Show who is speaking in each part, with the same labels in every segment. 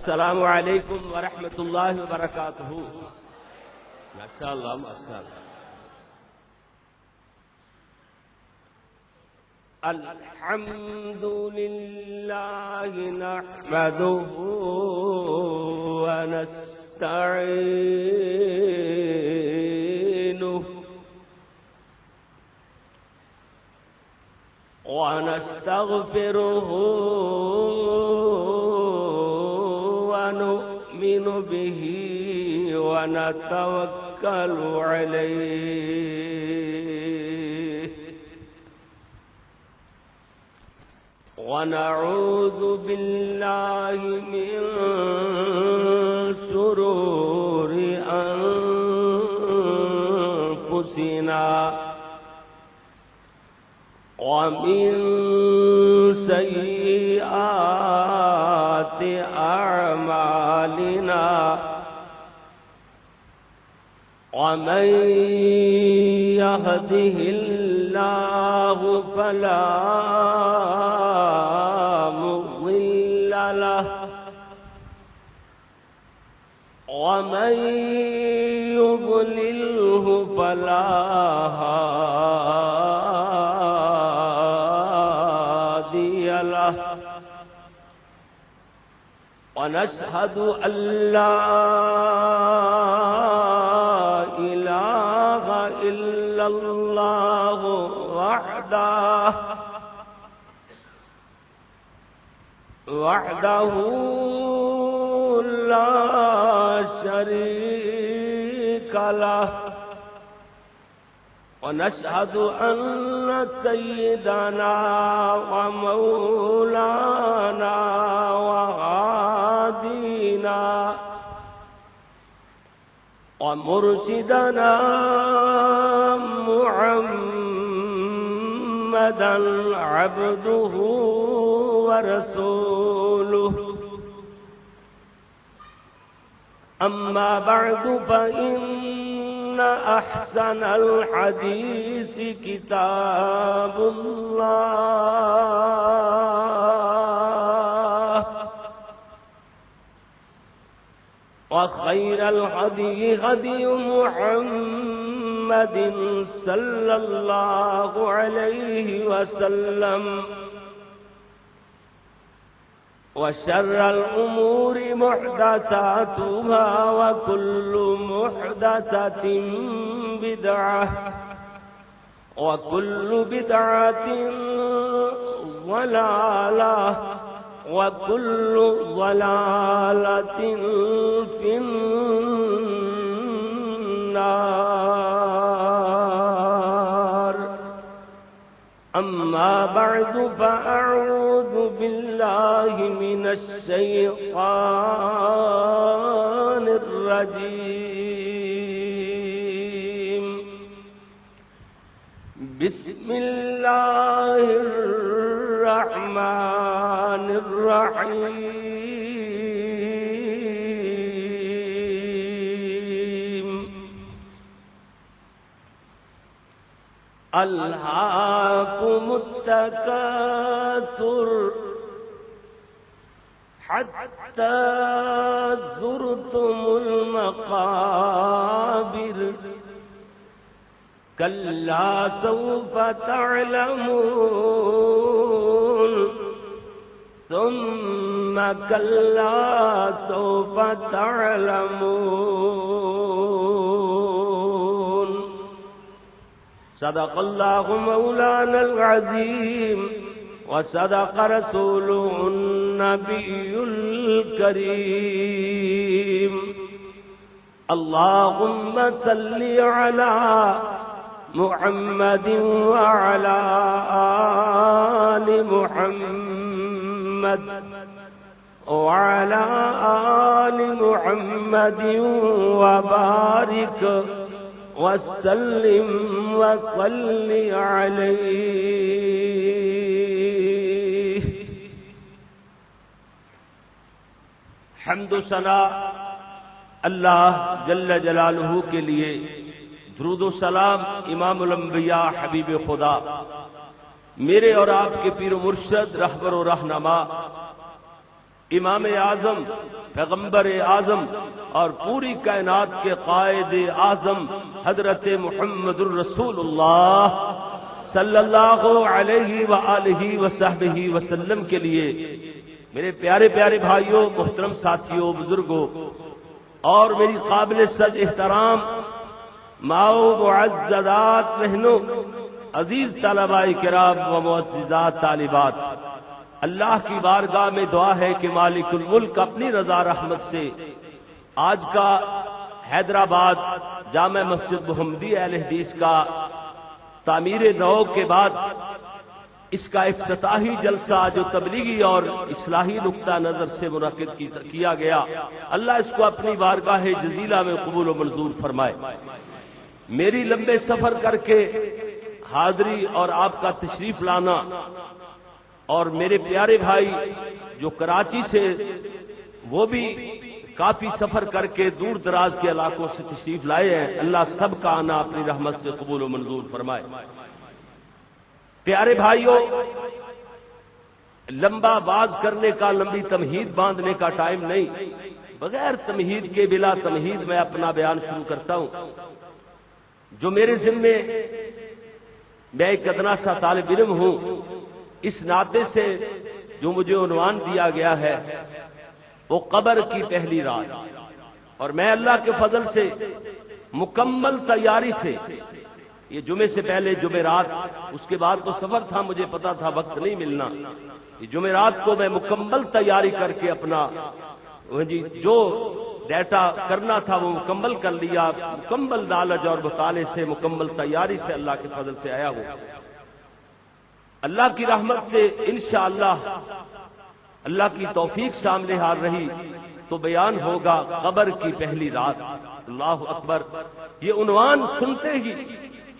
Speaker 1: السلام علیکم ورحمۃ اللہ وبرکاتہ. ماشاء اللہ ماشاء اللہ. الحمد للہ نحمدہ ونستعینہ ونستغفره ونؤمن به ونتوكل عليه ونعوذ بالله من شرور أنفسنا ومن سيئات أعمالنا ومن يهده الله فلا مضل له ومن يضلله فلا هادي له ونشهد أن لا إله إلا الله وحده لا شريك له ونشهد أن سيدنا ومولانا وهادينا ومرشدنا محمدا عبده ورسوله. أما بعد فإن أحسن الحديث كتاب الله وخير الهدي هدي محمد صلى الله عليه وسلم وشر الأمور محدثاتها وكل محدثة بدعة وكل بدعة ضلالة وكل ضلالة في النار. أما بعد فأعوذ بالله من الشيطان الرجيم. بسم الله الرحمن الرحيم. ألهاكم التكاثر حتى زرتم المقابر كلا سوف تعلمون ثم كلا سوف تعلمون. صدق الله مولانا العظيم وصدق رسوله النبي الكريم. اللهم صل على محمد وعلى آل محمد وعلى آل محمد وبارك وسلم وصل عليه. حمد و ثنا اللہ جل جلالہ کے لیے، درود و سلام امام الانبیاء حبیب خدا، میرے اور آپ کے پیر و مرشد، رہبر و رہنما امام اعظم، پیغمبر اعظم اور پوری کائنات کے قائد اعظم حضرت محمد الرسول اللہ صلی اللہ علیہ وآلہ وصحبہ وسلم کے لیے میرے پیارے پیارے بھائیوں، محترم ساتھیوں، بزرگوں اور میری قابل سج احترام ماؤ، معززات بہنوں، عزیز طلباء کرام و معززات طالبات، اللہ کی بارگاہ میں دعا ہے کہ مالک الملک اپنی رضا رحمت سے آج کا حیدرآباد جامع مسجد محمدی اہل حدیث کا تعمیر نو کے بعد اس کا افتتاحی جلسہ جو تبلیغی اور اصلاحی نقطہ نظر سے منعقد کیا گیا، اللہ اس کو اپنی بارگاہ جزیلہ میں قبول و منظور فرمائے۔ میری لمبے سفر کر کے حاضری اور آپ کا تشریف لانا، اور میرے پیارے بھائی جو کراچی سے وہ بھی کافی سفر کر کے دور دراز کے علاقوں سے تشریف لائے ہیں، اللہ سب کا آنا اپنی رحمت سے قبول و منظور فرمائے۔ پیارے بھائیوں، لمبا باز کرنے کا، لمبی تمہید باندھنے کا ٹائم نہیں، بغیر تمہید کے، بلا تمہید میں اپنا بیان شروع کرتا ہوں۔ جو میرے ذمے، میں ایک ادنا سا طالب علم ہوں، اس ناطے سے جو مجھے عنوان دیا گیا ہے وہ قبر کی پہلی رات، اور میں اللہ کے فضل سے مکمل تیاری سے، یہ جمعے سے پہلے جمعرات، اس کے بعد تو سفر تھا، مجھے پتا تھا وقت نہیں ملنا، یہ جمعرات کو میں مکمل تیاری کر کے اپنا جو ڈیٹا کرنا تھا وہ مکمل کر لیا، مکمل نالج اور مطالعے سے، مکمل تیاری سے اللہ کے فضل سے آیا ہوں۔ اللہ کی رحمت سے انشاءاللہ اللہ کی توفیق سامنے حال رہی تو بیان ہوگا قبر کی پہلی رات۔ اللہ اکبر، یہ عنوان سنتے ہی،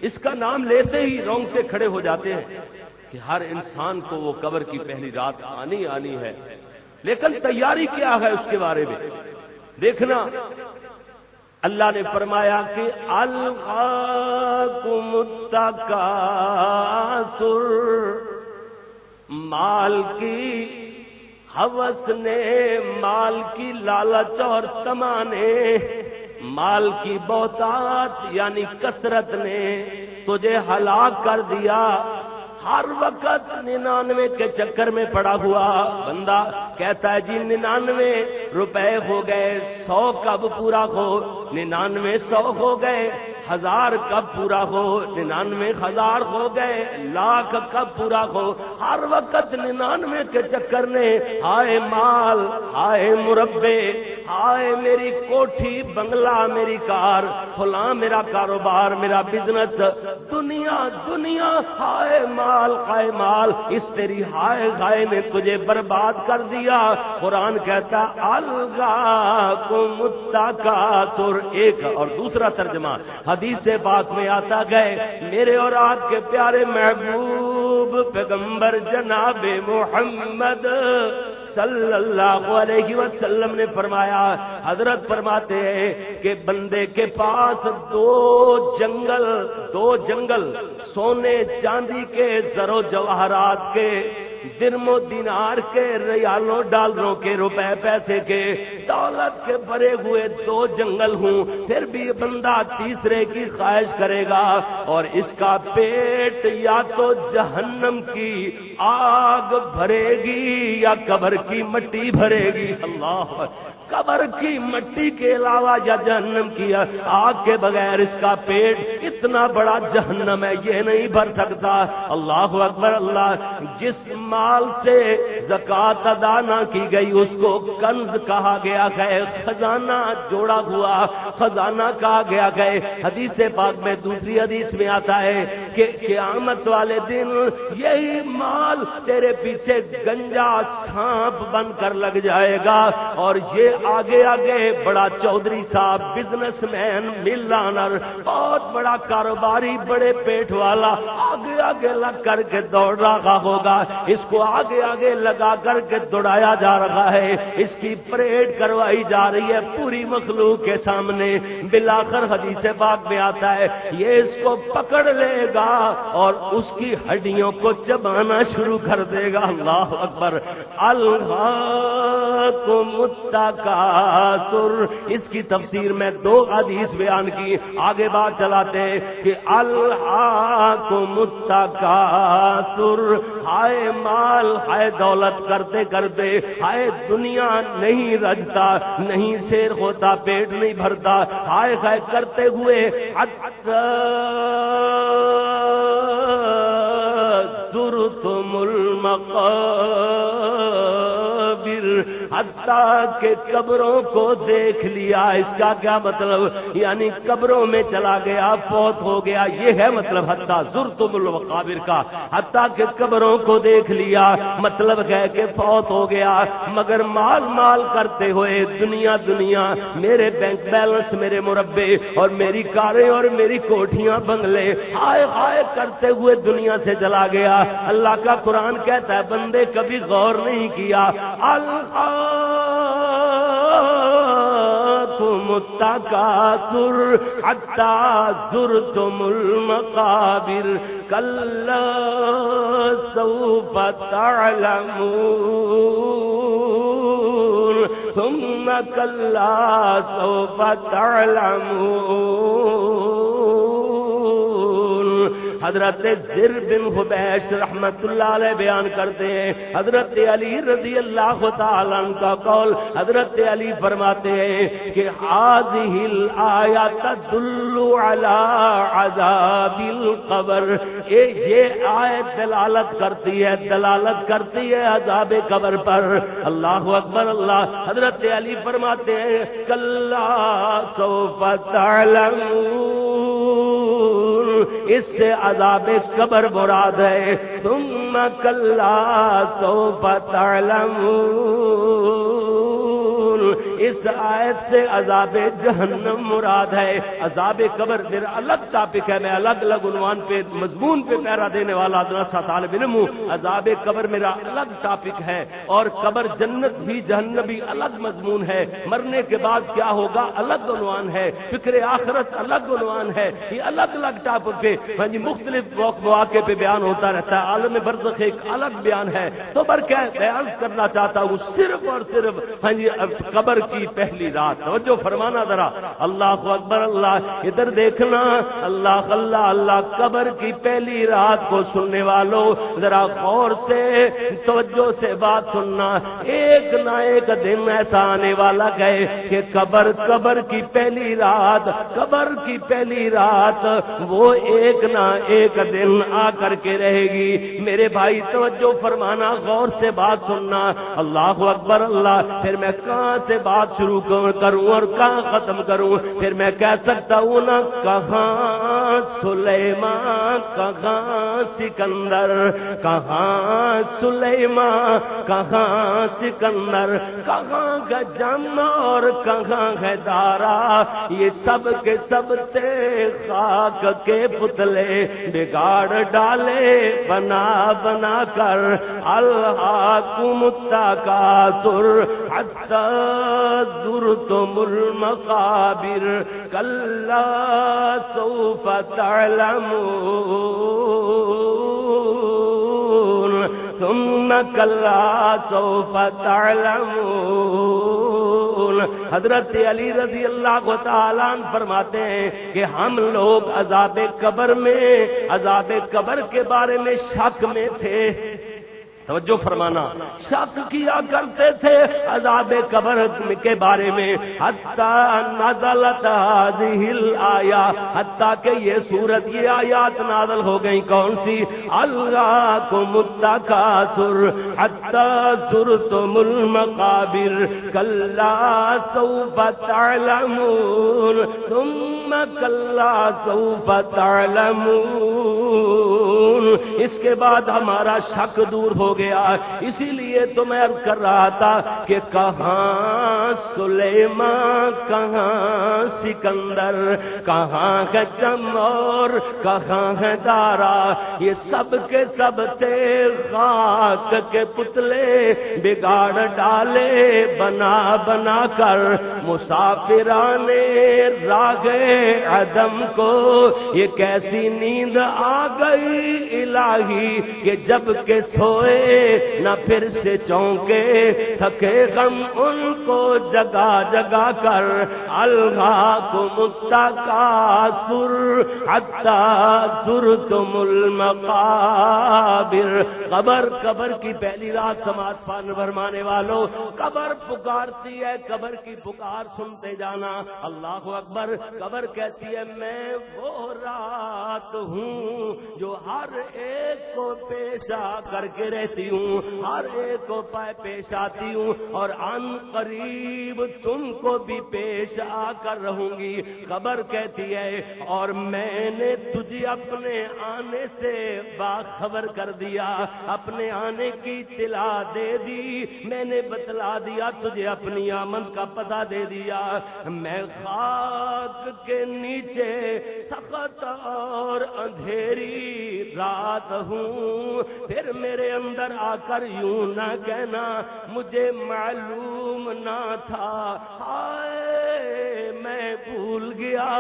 Speaker 1: اس کا نام لیتے ہی رونگٹے کھڑے ہو جاتے ہیں کہ ہر انسان کو وہ قبر کی پہلی رات آنی ہے، لیکن تیاری کیا ہے اس کے بارے میں دیکھنا۔ اللہ نے فرمایا کہ الہاکم التکاثر، مال کی ہوس نے، مال کی لالچ اور تما نے، مال کی بہتات یعنی کثرت نے تجھے ہلاک کر دیا۔ ہر وقت 99 کے چکر میں پڑا ہوا بندہ کہتا ہے جی 99 روپے ہو گئے، 100 کب پورا ہو، 99 100 ہو گئے، 1000 کب پورا ہو، 99 1000 ہو گئے، لاکھ کب پورا ہو۔ ہر وقت 99 کے چکر نے، ہائے مال، ہائے مربے، ہائے میری کوٹھی بنگلہ، میری کار، فلاں میرا کاروبار، میرا بزنس، دنیا دنیا، ہائے مال، ہائے مال، اس تیری ہائے ہائے نے تجھے برباد کر دیا۔ قرآن کہتا الغاکم التکاثر، ایک اور دوسرا ترجمہ حدیث پاک میں آتا گئے، میرے اور آپ کے پیارے محبوب پیغمبر جناب محمد صلی اللہ علیہ وسلم نے فرمایا، حضرت فرماتے ہیں کہ بندے کے پاس دو جنگل سونے چاندی کے، زر و جواہرات کے، درم و دینار کے، ریالوں ڈالروں کے، روپے پیسے کے، دولت کے بھرے ہوئے دو جنگل ہوں، پھر بھی بندہ تیسرے کی خواہش کرے گا، اور اس کا پیٹ یا تو جہنم کی آگ بھرے گی یا قبر کی مٹی بھرے گی۔ اللہ، قبر کی مٹی کے علاوہ یا جہنم کی آگ کے بغیر اس کا پیٹ اتنا بڑا جہنم ہے، یہ نہیں بھر سکتا۔ اللہ اکبر، اللہ، جس مال سے زکوٰۃ ادا نہ کی گئی اس کو کنز کہا گیا ہے، خزانہ جوڑا ہوا خزانہ کہا گیا ہے۔ حدیث پاک میں دوسری حدیث میں آتا ہے کہ قیامت والے دن یہی مال تیرے پیچھے گنجا سانپ بن کر لگ جائے گا، اور یہ آگے آگے بڑا چودھری صاحب بزنس مین مل آنر بہت بڑا کاروباری بڑے پیٹ والا آگے آگے لگ کر کے دوڑ رہا ہوگا، اس کو آگے آگے لگا کر کے دوڑایا جا رہا ہے، اس کی پریڈ کروائی جا رہی ہے پوری مخلوق کے سامنے۔ بالآخر حدیث پاک میں آتا ہے یہ اس کو پکڑ لے گا اور اس کی ہڈیوں کو چبانا شروع کر دے گا۔ اللہ اکبر۔ الہاکم التکاثر، اس کی تفسیر میں 2 حدیث بیان کی، آگے بات چلاتے ہیں کہ الہاکم التکاثر، ہائے مال ہائے دولت کرتے کرتے ہائے دنیا نہیں رجتا، نہیں شیر ہوتا، پیٹ نہیں بھرتا، ہائے ہائے کرتے ہوئے زرتم المقابر، حتیٰ کہ قبروں کو دیکھ لیا۔ اس کا کیا مطلب؟ یعنی قبروں میں چلا گیا، فوت ہو گیا، یہ ہے مطلب حتیٰ زرتم المقابر کا، حتیٰ کہ قبروں کو دیکھ لیا، مطلب ہے کہ فوت ہو گیا، مگر مال مال کرتے ہوئے دنیا دنیا، میرے بینک بیلنس، میرے مربے اور میری کاریں اور میری کوٹھیاں بنگلے، ہائے ہائے کرتے ہوئے دنیا سے چلا گیا۔ اللہ کا قرآن کہتا ہے بندے کبھی غور نہیں کیا۔ الہاکم التکاثر حتی زرتم المقابر کلا سوف تعلمون ثم کلا سوف تعلمون۔ حضرت زر بن حبیش رحمت اللہ علیہ بیان کرتے ہیں، حضرت علی رضی اللہ تعالیٰ عنہ کا قول، حضرت علی فرماتے ہیں کہ هذه الآیات تدل علی عذاب القبر، یہ آیت دلالت کرتی ہے عذاب قبر پر۔ اللہ اکبر اللہ۔ حضرت علی فرماتے ہیں کلا سوف تعلمون، اس سے عذاب قبر مراد ہے، ثم کلا سوف تعلمون، اس آیت سے عذاب جہنم مراد ہے۔ عذاب قبر میرا الگ ٹاپک ہے، میں الگ الگ عنوان پہ مضمون پہ پیرا دینے والا ادنا طالب علم ہوں۔ عذاب قبر میرا الگ ٹاپک ہے، اور قبر جنت بھی جہنم بھی الگ مضمون ہے، مرنے کے بعد کیا ہوگا الگ عنوان ہے، فکر آخرت الگ عنوان ہے، یہ الگ الگ ٹاپک پہ مختلف مواقع پہ بیان ہوتا رہتا ہے۔ عالم برزخ ایک الگ بیان ہے، تو کیا بیان کرنا چاہتا ہوں صرف اور صرف قبر کی پہلی رات۔ توجہ فرمانا ذرا، اللہ اکبر اللہ، ادھر دیکھنا، اللہ اللہ اللہ، قبر کی پہلی رات کو سننے والوں ذرا غور سے توجہ سے بات سننا۔ ایک نہ ایک دن ایسا آنے والا ہے کہ قبر کی پہلی رات، قبر کی پہلی رات وہ ایک نہ ایک دن آ کر کے رہے گی۔ میرے بھائی توجہ فرمانا، غور سے بات سننا، اللہ اکبر اللہ۔ پھر میں کہاں سے بات شروع کروں اور کہاں ختم کروں؟ پھر میں کہہ سکتا ہوں نا، کہاں سلیمان، کہاں سکندر، کہاں سلیمان، کہاں سکندر، کہاں کا جم اور کہاں ہے دارا، یہ سب کے سب تھے خاک کے پتلے، بگاڑ ڈالے بنا بنا کر۔ الہاکم التکاثر حتی زرتم المقابر کلا سوف تعلمون ثم کلا سوف تعلمون۔ حضرت علی رضی اللہ تعالیٰ عنہ فرماتے ہیں کہ ہم لوگ عذاب قبر کے بارے میں شک میں تھے۔ توجہ فرمانا، شک کیا کرتے تھے عذاب قبر کے بارے میں، حتی نزلت هذه الآیہ، حتی کہ یہ سورت، یہ آیات نازل ہو گئی۔ کون سی؟ الہاکم التکاثر حتی زرتم المقابر کلا سوف تعلمون ثم کلا سوف تعلمون۔ اس کے بعد ہمارا شک دور ہو گیا. اسی لیے تو میں عرض کر رہا تھا کہ کہاں سلیمان، کہاں سکندر، کہاں ہے چمور، کہاں ہے دارا، یہ سب کے سب تھے خاک کے پتلے بگاڑ ڈالے بنا بنا کر مسافران راہ عدم کو. یہ کیسی نیند آ گئی الہی کہ جب کہ سوئے نہ پھر سے چونکے، تھکے غم ان کو جگا جگا کر. الہاکم التکاثر حتی زرتم المقابر. قبر کی پہلی رات سماعت فرمانے والوں، قبر پکارتی ہے، قبر کی پکار سنتے جانا. اللہ اکبر. قبر کہتی ہے میں وہ رات ہوں جو ہر ایک کو پیش آ کر کے رہتی ہوں، ہر ایک کو پیش آتی ہوں، اور ان قریب تم کو بھی پیش آ کر رہوں گی. قبر کہتی ہے اور میں نے تجھے اپنے آنے سے باخبر کر دیا، اپنے آنے کی اطلاع دے دی، میں نے بتلا دیا تجھے، اپنی آمد کا پتہ دے دیا. میں خاک کے نیچے سخت اور اندھیری رات ہوں، پھر میرے اندر آ کر یوں نہ کہنا مجھے معلوم نہ تھا. ہائے میں بھول گیا،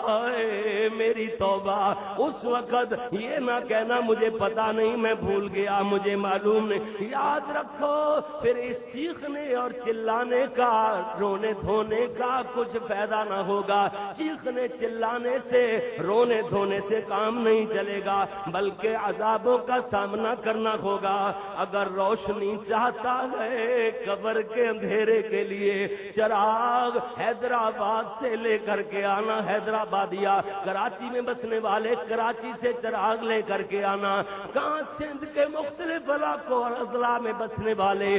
Speaker 1: ہائے میری توبہ. اس وقت یہ نہ کہنا مجھے پتا نہیں، میں بھول گیا، مجھے معلوم نہیں. یاد رکھو پھر اس چیخنے اور چلانے کا، رونے دھونے کا کچھ فائدہ نہ ہوگا. چیخنے چلانے سے، رونے دھونے سے کام نہیں چلے گا، بلکہ عذابوں کا سامنا کرنا ہوگا. اگر روشنی چاہتا ہے قبر کے اندھیرے کے لیے، چراغ حیدرآباد سے لے کر کے آنا، حیدرآبادیا کراچی میں بسنے والے کراچی سے چراغ لے کر کے آنا، کہاں سندھ کے مختلف علاقوں اور اضلاع میں بسنے والے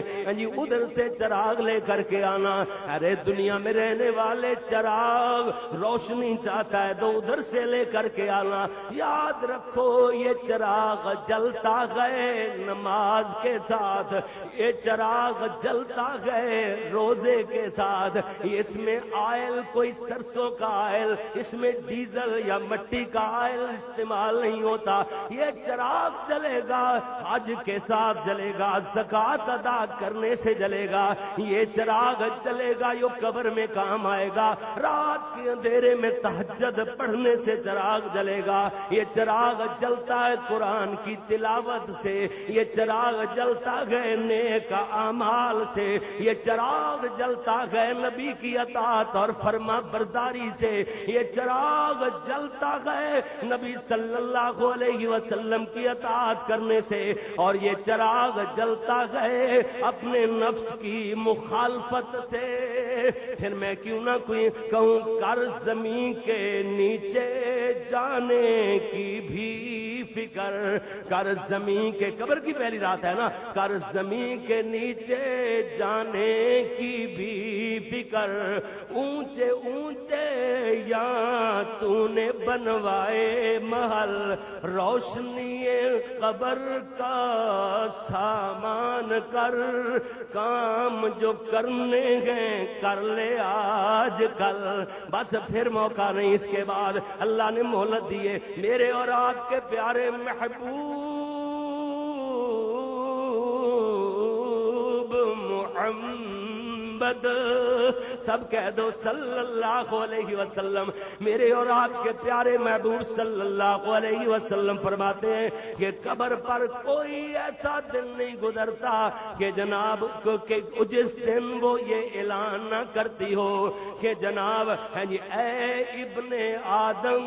Speaker 1: ادھر سے چراغ لے کر کے آنا. ارے دنیا میں رہنے والے چراغ روشنی چاہتا ہے تو ادھر سے لے کر کے آنا. یاد رکھو یہ چراغ جلتا گئے نماز کے ساتھ، یہ چراغ جلتا گئے روزے کے ساتھ. اس میں آئل کوئی سرسوں کا آئل، اس میں ڈیزل یا مٹی کا آئل استعمال نہیں ہوتا. یہ چراغ جلے گا حج کے ساتھ جلے گا، زکوٰۃ ادا کرنے سے جلے گا. یہ چراغ جلے گا جو قبر میں کام آئے گا. رات کے اندھیرے میں تہجد پڑھنے سے چراغ جلے گا. یہ چراغ جلتا ہے قرآن کی تلاوت سے، یہ چراغ جلتا ہے نیک اعمال سے، یہ چراغ جلتا ہے نبی کی اطاعت اور فرما برداری سے، یہ چراغ جلتا ہے نبی صلی اللہ علیہ وسلم کی اطاعت کرنے سے، اور یہ چراغ جلتا ہے اپنے نفس کی مخالفت سے. پھر میں کیوں نہ کوئی کہوں کر زمین کے نیچے جانے کی بھی فکر، کر زمین کے، قبر کی پہلی رات ہے نا، کر زمین کے نیچے جانے کی بھی فکر. اونچے اونچے یا تو نے بنوائے محل، روشنی قبر کا سامان کر، کام جو کرنے ہیں کر لے آج کل. بس پھر موقع نہیں. اس کے بعد اللہ نے مہلت دیے. میرے اور آپ کے پیارے محبوب محمد، سب کہہ دو صلی اللہ علیہ وسلم. میرے اور آپ کے پیارے محبوب صلی اللہ علیہ وسلم فرماتے ہیں کہ قبر پر کوئی ایسا دن نہیں گزرتا کہ جناب کہ جس دن وہ یہ اعلان نہ کرتی ہو کہ جناب اے ابن آدم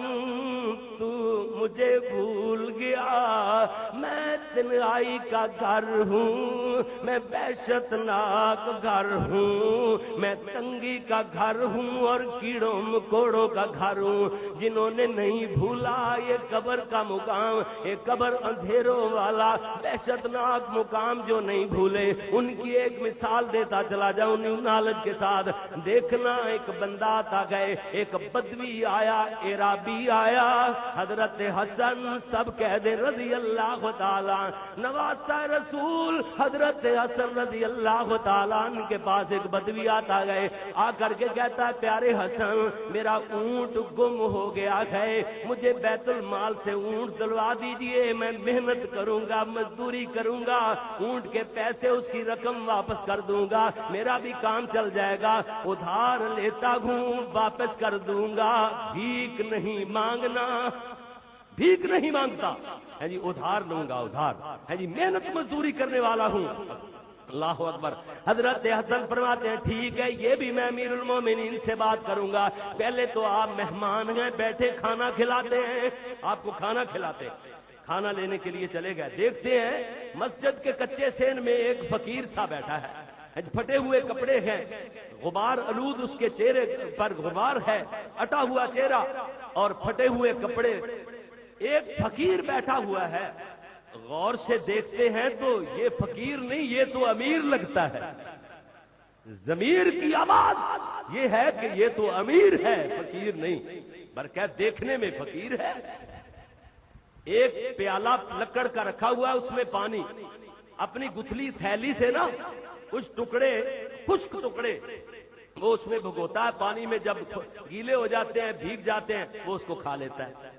Speaker 1: تو مجھے بھول گیا، میں تنہائی کا گھر ہوں، میں وحشت ناک گھر ہوں، میں تنگی کا گھر ہوں اور کیڑوں مکوڑوں کا گھر ہوں۔ جنہوں نے نہیں بھولا یہ قبر کا مقام، یہ قبر اندھیروں والا وحشت ناک مقام جو نہیں بھولے، ان کی ایک مثال دیتا چلا جاؤں نیو نالج کے ساتھ۔ دیکھنا ایک بندہ آتا گئے، ایک بدوی آیا، عرابی آیا، حضرت حسن سب کہہ دے رضی اللہ تعالیٰ، نواسہ رسول حضرت حسن رضی اللہ تعالیٰ عنہ کے پاس ایک بدوی آتا گئے، آ کر کے کہتا ہے پیارے حسن میرا اونٹ گم ہو گیا ہے، مجھے بیت المال سے اونٹ دلوا دیجئے، میں محنت کروں گا، مزدوری کروں گا، اونٹ کے پیسے اس کی رقم واپس کر دوں گا، میرا بھی کام چل جائے گا، ادھار لیتا ہوں واپس کر دوں گا، بھیک نہیں مانگنا، بھیک نہیں مانگتا ہے جی، ادھار لوں گا، ادھار ہے جی، محنت مزدوری کرنے والا ہوں۔ اللہ اکبر۔ حضرت حسن فرماتے ہیں ٹھیک ہے، یہ بھی میں امیر المومنین سے بات کروں گا، پہلے تو آپ مہمان ہیں، بیٹھے کھانا کھلاتے ہیں، آپ کو کھانا کھلاتے، کھانا لینے کے لیے چلے گئے، دیکھتے ہیں مسجد کے کچے سین میں ایک فقیر سا بیٹھا ہے، پھٹے ہوئے کپڑے ہیں، غبار آلود اس کے چہرے پر غبار ہے، اٹا ہوا چہرہ اور پھٹے ہوئے کپڑے، ایک فقیر بیٹھا ہوا ہے، غور سے دیکھتے ہیں تو یہ فقیر نہیں، یہ تو امیر لگتا ہے، ضمیر کی آواز یہ ہے کہ یہ تو امیر ہے، فقیر نہیں، برکت دیکھنے میں فقیر ہے۔ ایک پیالہ لکڑ کا رکھا ہوا ہے، اس میں پانی، اپنی گتھلی تھیلی سے نا کچھ ٹکڑے، خشک ٹکڑے وہ اس میں بھگوتا ہے، پانی میں جب گیلے ہو جاتے ہیں، بھیگ جاتے ہیں، وہ اس کو کھا لیتا ہے۔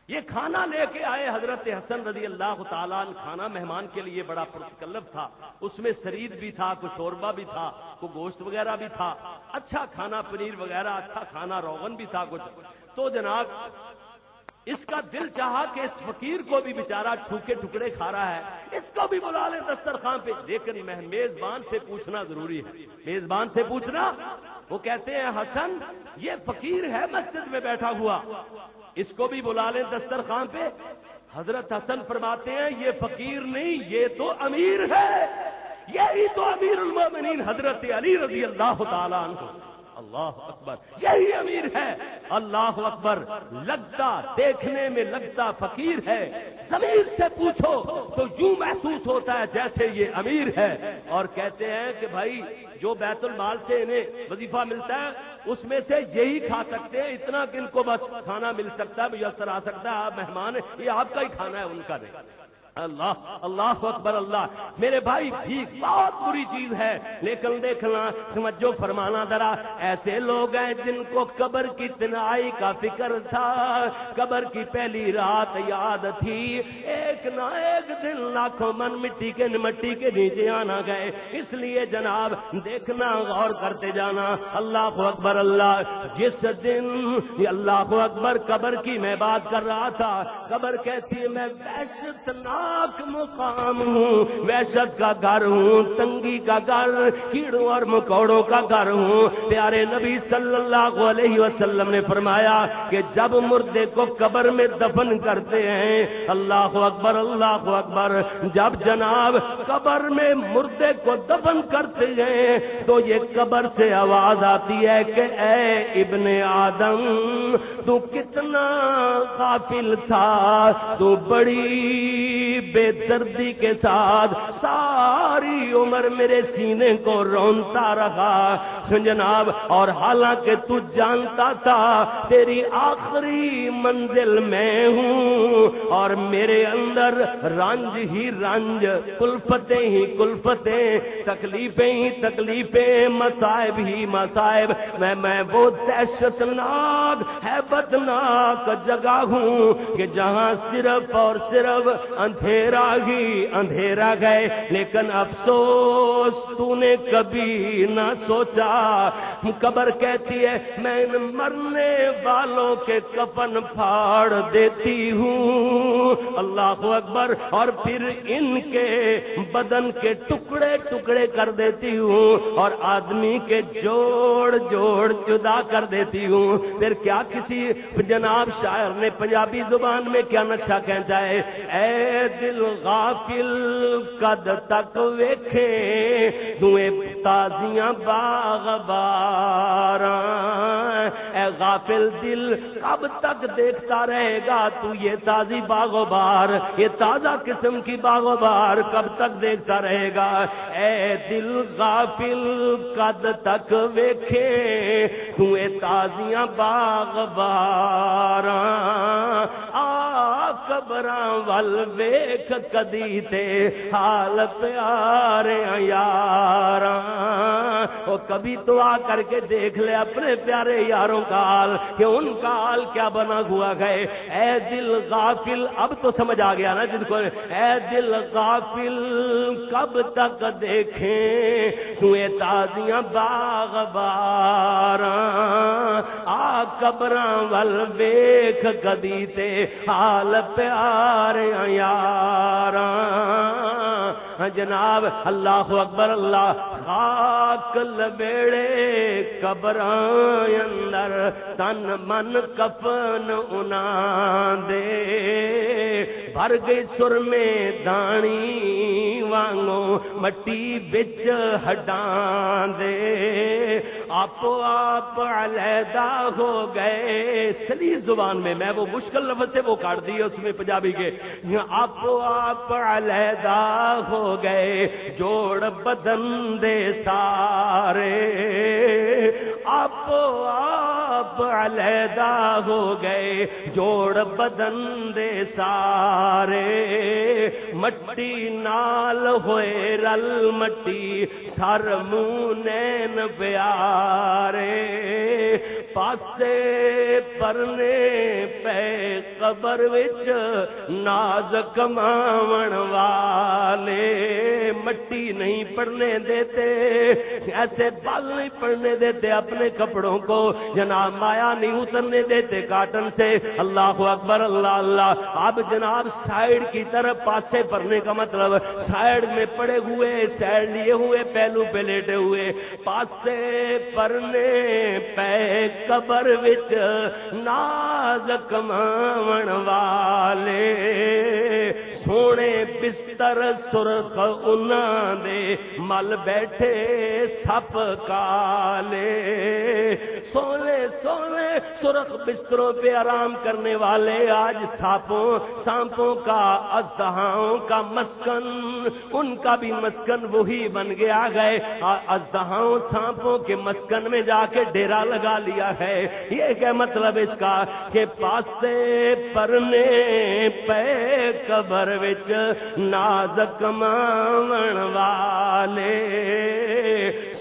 Speaker 1: یہ کھانا لے کے آئے حضرت حسن رضی اللہ تعالیٰ عنہ، کھانا مہمان کے لیے بڑا پرتکلف تھا، اس میں سرید بھی تھا، کچھ شوربہ بھی تھا، کوئی گوشت وغیرہ بھی تھا، اچھا کھانا، پنیر وغیرہ اچھا کھانا، روغن بھی تھا کچھ، تو جناب اس کا دل چاہا کہ اس فقیر کو بھی بیچارہ چھوکے ٹکڑے کھا رہا ہے، اس کو بھی بلا لیں دسترخوان پہ، لیکن میزبان سے پوچھنا ضروری ہے، میزبان سے پوچھنا۔ وہ کہتے ہیں حسن یہ فقیر ہے مسجد میں بیٹھا ہوا، اس کو بھی بلا لیں دسترخوان پہ۔ حضرت حسن فرماتے ہیں یہ فقیر نہیں، یہ تو امیر ہے، یہی تو امیر المومنین حضرت علی رضی اللہ تعالیٰ عنہ، اللہ اکبر، یہی امیر ہے، اللہ اکبر، لگتا دیکھنے میں لگتا فقیر ہے، ضمیر سے پوچھو تو یوں محسوس ہوتا ہے جیسے یہ امیر ہے۔ اور کہتے ہیں کہ بھائی جو بیت المال سے انہیں وظیفہ ملتا ہے اس میں سے یہی کھا سکتے ہیں، اتنا کہ ان کو بس کھانا مل سکتا ہے، میسر آ سکتا ہے، آپ مہمان ہیں، یہ آپ کا ہی کھانا ہے، ان کا نہیں۔ اللہ اللہ اکبر، اللہ میرے بھائی بھیک بہت بری چیز ہے، لیکن دیکھنا سمجھو فرمانا ذرا، ایسے لوگ ہیں جن کو قبر کی تنہائی کا فکر تھا، قبر کی پہلی رات یاد تھی، ایک نہ ایک دن لاکھوں من مٹی کے نیچے آنا گئے، اس لیے جناب دیکھنا غور کرتے جانا۔ اللہ اکبر، اللہ جس دن اللہ اکبر قبر کی میں بات کر رہا تھا، قبر کہتی ہے میں وحشت مقام ہوں، وحشت کا گھر ہوں، تنگی کا گھر، کیڑوں اور مکوڑوں کا گھر ہوں۔ پیارے نبی صلی اللہ علیہ وسلم نے فرمایا کہ جب مردے کو قبر میں دفن کرتے ہیں، اللہ اکبر اللہ اکبر، جب جناب قبر میں مردے کو دفن کرتے ہیں تو یہ قبر سے آواز آتی ہے کہ اے ابن آدم تو کتنا غافل تھا، تو بڑی بے دردی کے ساتھ ساری عمر میرے سینے کو رونتا رہا جناب، اور حالانکہ تو جانتا تھا تیری آخری منزل میں ہوں، اور میرے اندر رنج ہی رنج، کلفتیں ہی کلفتیں، تکلیفیں ہی تکلیفیں، مصائب ہی مصائب، میں وہ دہشت ناک ہیبت ناک جگہ ہوں کہ جہاں صرف اور صرف اندھیرا ہی اندھیرا گئے، لیکن افسوس تو نے کبھی نہ سوچا۔ قبر کہتی ہے میں مرنے والوں کے کفن پھاڑ دیتی ہوں، اللہ اکبر، اور پھر ان کے بدن کے ٹکڑے ٹکڑے کر دیتی ہوں اور آدمی کے جوڑ جوڑ جدا کر دیتی ہوں۔ پھر کیا کسی جناب شاعر نے پنجابی زبان میں کیا نقشہ کہتا ہے، اے دل غافل کد تک ویکھیں دوئے تازیاں باغ باراں، اے غافل دل کب تک دیکھتا رہے گا تو یہ تازی باغ و بہار، یہ تازہ قسم کی باغ و بہار کب تک دیکھتا رہے گا؟ اے دل غافل کد تک ویکھے تو اے تازیاں باغ بہاراں، آ قبراں ول ویکھ کدی تے حال پیاریاں یاراں، او کبھی تو آ کر کے دیکھ لے اپنے پیارے یاروں کا حال کہ ان کا حال کیا بنا ہوا ہے۔ اے دل غافل، اب تو سمجھ آ گیا نا جن کو، اے دل غافل کب تک دیکھیں تو اے تازیاں باغ باراں، آ قبراں ول ویکھ کدی تے حال پیاریاں یاراں۔ جناب اللہ اکبر اللہ، خاک لبیڑے قبراں اندر تن من کفن انہاں دے، بھر گئی سرمے دانی وانگوں مٹی بچ ہڈاں دے، آپو آپ علیحدہ ہو گئے۔ سلیس زبان میں وہ مشکل لفظ تھے وہ کاٹ دیے اس میں پنجابی کے، آپو آپ علیحدہ ہو گئے جوڑ بدن دے سارے، آپو آپ علیحدہ ہو گئے جوڑ بدن دے سارے، مٹی نال ہوئے رل مٹی سر منہ نین پیارے، پاسے پرنے پے قبر وچ ناز کماون والے، مٹی نہیں پڑنے دیتے، ایسے بال نہیں پڑنے دیتے اپنے کپڑوں کو، جناب مایا نہیں اترنے دیتے کاٹن سے۔ اللہ اکبر اللہ اللہ۔ اب جناب سائیڈ کی طرف پاسے پڑنے کا مطلب سائیڈ میں پڑے ہوئے، سائیڈ لیے ہوئے، پہلو پہ لیٹے ہوئے، پاسے پرنے پہ قبر وچ ناز کماون والے، سونے بستر سرخ انہاں دے مل بیٹھے سپ کالے، سونے سونے سرخ بستروں پہ آرام کرنے والے آج سانپوں کا، اژدہاؤں کا مسکن، ان کا بھی مسکن وہی بن گیا گئے، اژدہاؤں سانپوں کے مسکن میں جا کے ڈیرا لگا لیا ہے۔ یہ کیا مطلب اس کا کہ پاسے پرنے پہ قبر وچ ناز کماون والے،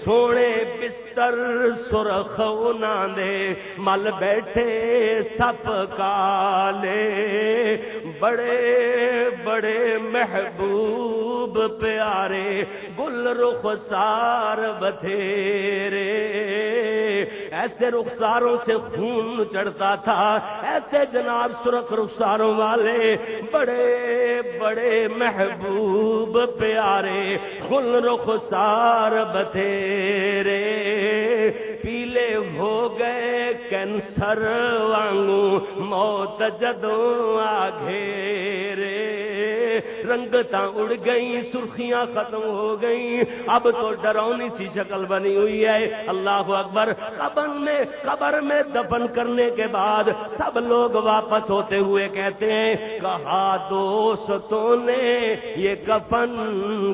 Speaker 1: سونے بستر سرخ انہاں دے مل بیٹھے سپ کالے، بڑے بڑے محبوب پیارے گل رخسار بتھیرے، ایسے رخساروں سے خون چڑھتا تھا، ایسے جناب سرخ رخساروں والے بڑے بڑے محبوب پیارے گل رخسار بتھیرے، پیلے ہو گئے کینسر وانگوں موت جدوں آ گھیرے، رنگتاں اڑ گئیں، سرخیاں ختم ہو گئیں، اب تو ڈرونی سی شکل بنی ہوئی ہے۔ اللہ اکبر۔ قبر میں دفن کرنے کے بعد سب لوگ واپس ہوتے ہوئے کہتے ہیں، کہا دوستوں نے یہ دفن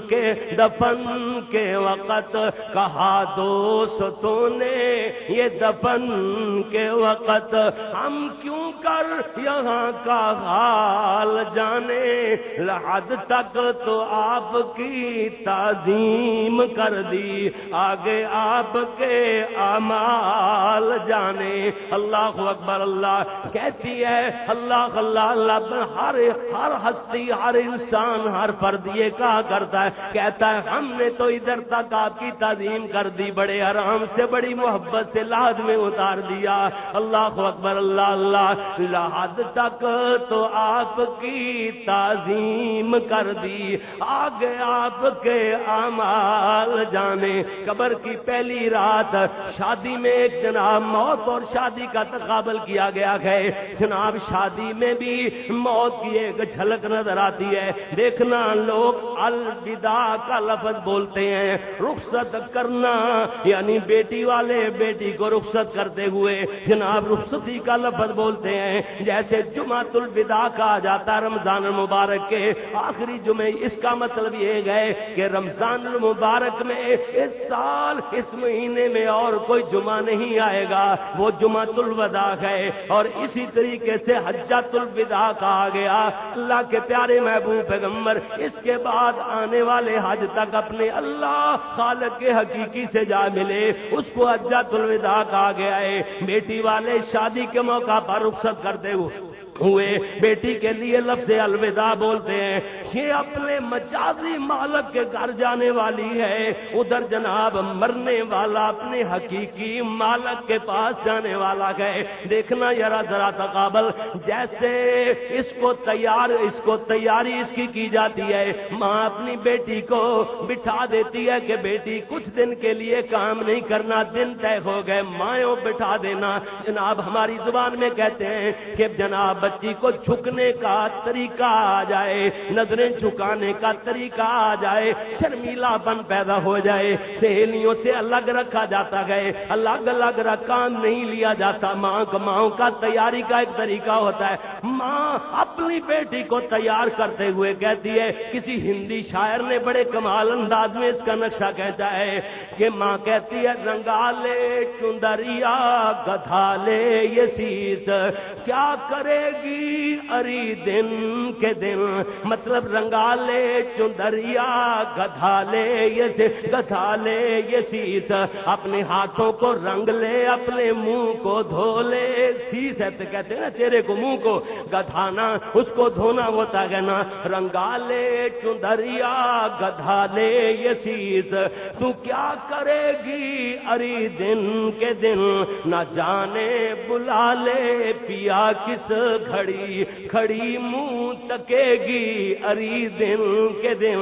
Speaker 1: کے وقت، کہا دوستوں نے یہ دفن کے وقت، ہم کیوں کر یہاں کا حال جانے، حد تک تو آپ کی تعظیم کر دی، آگے آپ کے اعمال جانے۔ اللہ اکبر۔ اللہ کہتی ہے اللہ اللہ اللہ، ہر ہستی، ہر انسان، ہر فرد یہ کہا کرتا ہے، کہتا ہے ہم نے تو ادھر تک آپ کی تعظیم کر دی، بڑے آرام سے، بڑی محبت سے لحد میں اتار دیا۔ اللہ اکبر۔ اللہ اللہ، لحد تک تو آپ کی تعظیم کر دی، آگے آپ کے اعمال جانے۔ قبر کی پہلی رات شادی میں ایک جناب موت اور شادی کا تقابل کیا گیا ہے۔ جناب شادی میں بھی موت کی ایک جھلک نظر آتی ہے۔ دیکھنا لوگ الوداع کا لفظ بولتے ہیں، رخصت کرنا، یعنی بیٹی والے بیٹی کو رخصت کرتے ہوئے جناب رخصتی کا لفظ بولتے ہیں۔ جیسے جمعۃ الوداع کہا جاتا ہے رمضان المبارک کے آخری جمعے، اس کا مطلب یہ ہے کہ رمضان المبارک میں اس سال اس مہینے میں اور کوئی جمعہ نہیں آئے گا، وہ جمعۃ الوداع ہے۔ اور اسی طریقے سے حجۃ الوداع کہا گیا۔ اللہ کے پیارے محبوب پیغمبر اس کے بعد آنے والے حج تک اپنے اللہ خالق کے حقیقی سے جا ملے، اس کو حجۃ الوداع کہا گیا ہے۔ بیٹی والے شادی کے موقع پر رخصت کرتے ہوئے بیٹی کے لیے لفظ الوداع بولتے ہیں۔ یہ اپنے مجازی مالک کے گھر جانے والی ہے، ادھر جناب مرنے والا اپنے حقیقی مالک کے پاس جانے والا ہے۔ دیکھنا ذرا تقابل، جیسے اس کو تیاری اس کی جاتی ہے، ماں اپنی بیٹی کو بٹھا دیتی ہے کہ بیٹی کچھ دن کے لیے کام نہیں کرنا، دن طے ہو گئے، مائیں بٹھا دینا۔ جناب ہماری زبان میں کہتے ہیں کہ جناب بچی کو جھکنے کا طریقہ آ جائے، نظریں جھکانے کا طریقہ آ جائے، شرمیلا پن پیدا ہو جائے، سہیلیوں سے الگ رکھا جاتا ہے، الگ الگ کام نہیں لیا جاتا۔ ماں کا تیاری کا ایک طریقہ ہوتا ہے۔ ماں اپنی بیٹی کو تیار کرتے ہوئے کہتی ہے، کسی ہندی شاعر نے بڑے کمال انداز میں اس کا نقشہ کہتا ہے کہ ماں کہتی ہے رنگا لے چندریا گدھا لے یہ سیس، کیا کرے گی اری دن کے دن، مطلب رنگا لے چندریا گدھا لے یہ سیس، اپنے ہاتھوں کو رنگ لے، اپنے منہ کو دھو لے۔ سیس ہے تو کہتے ہیں نا چہرے کو، منہ کو گدھانا، اس کو دھونا ہوتا ہے نا۔ رنگا لے چندریا گدھا لے یہ سیس، تو کیا کرے گی اری دن کے دن، نہ جانے بلا لے پیا کس گھڑی، کھڑی منہ تکے گی اری دن کے دن۔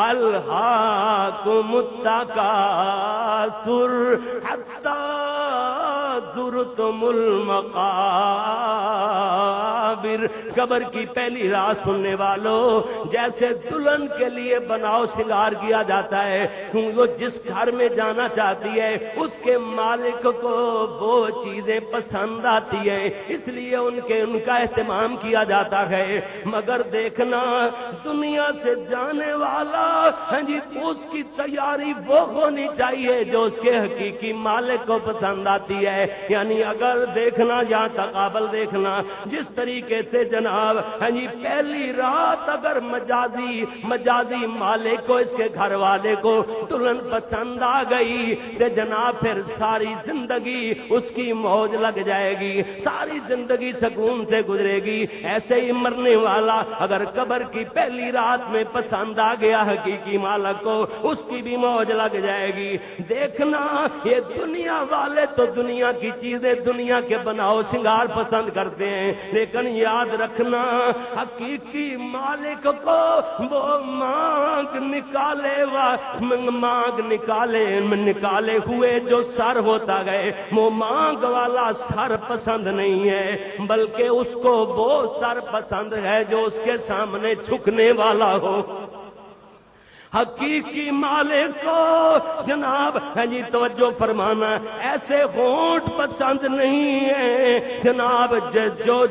Speaker 1: الہاکم التکاثر حتی زرتم المقابر۔ قبر کی پہلی رات سننے والوں، جیسے دلہن کے لیے بناؤ سنگار کیا جاتا ہے، وہ جس گھر میں جانا چاہتی ہے اس کے مالک کو وہ چیزیں پسند آتی ہیں، اس لیے ان کا اہتمام کیا جاتا ہے۔ مگر دیکھنا دنیا سے جانے والا جی اس کی تیاری وہ ہونی چاہیے جو اس کے حقیقی مالک کو پسند آتی ہے۔ یعنی اگر دیکھنا یا تقابل دیکھنا، جس طریقے سے جناب جی پہلی رات اگر مجازی مالک کو، اس کے گھر والے کو دلہن پسند آ گئی تو جناب پھر ساری زندگی اس کی موج لگ جائے گی، ساری زندگی سکون سے گزرے گی۔ ایسے ہی مرنے والا اگر قبر کی پہلی رات میں پسند آ گیا حقیقی مالک کو، اس کی بھی موج لگ جائے گی۔ دیکھنا یہ دنیا والے تو دنیا کی چیزیں، دنیا کے بناؤ سنگار پسند کرتے ہیں، لیکن یاد رکھنا حقیقی مالک کو وہ مانگ نکالے ہوئے جو سر ہوتا گئے، وہ مانگ والا سر پسند نہیں ہے، بلکہ اس کو وہ سر پسند ہے جو اس کے سامنے جھکنے والا ہو۔ حقیقی مالک کو جناب جی توجہ فرمانا، ایسے ہونٹ پسند نہیں ہے جناب جو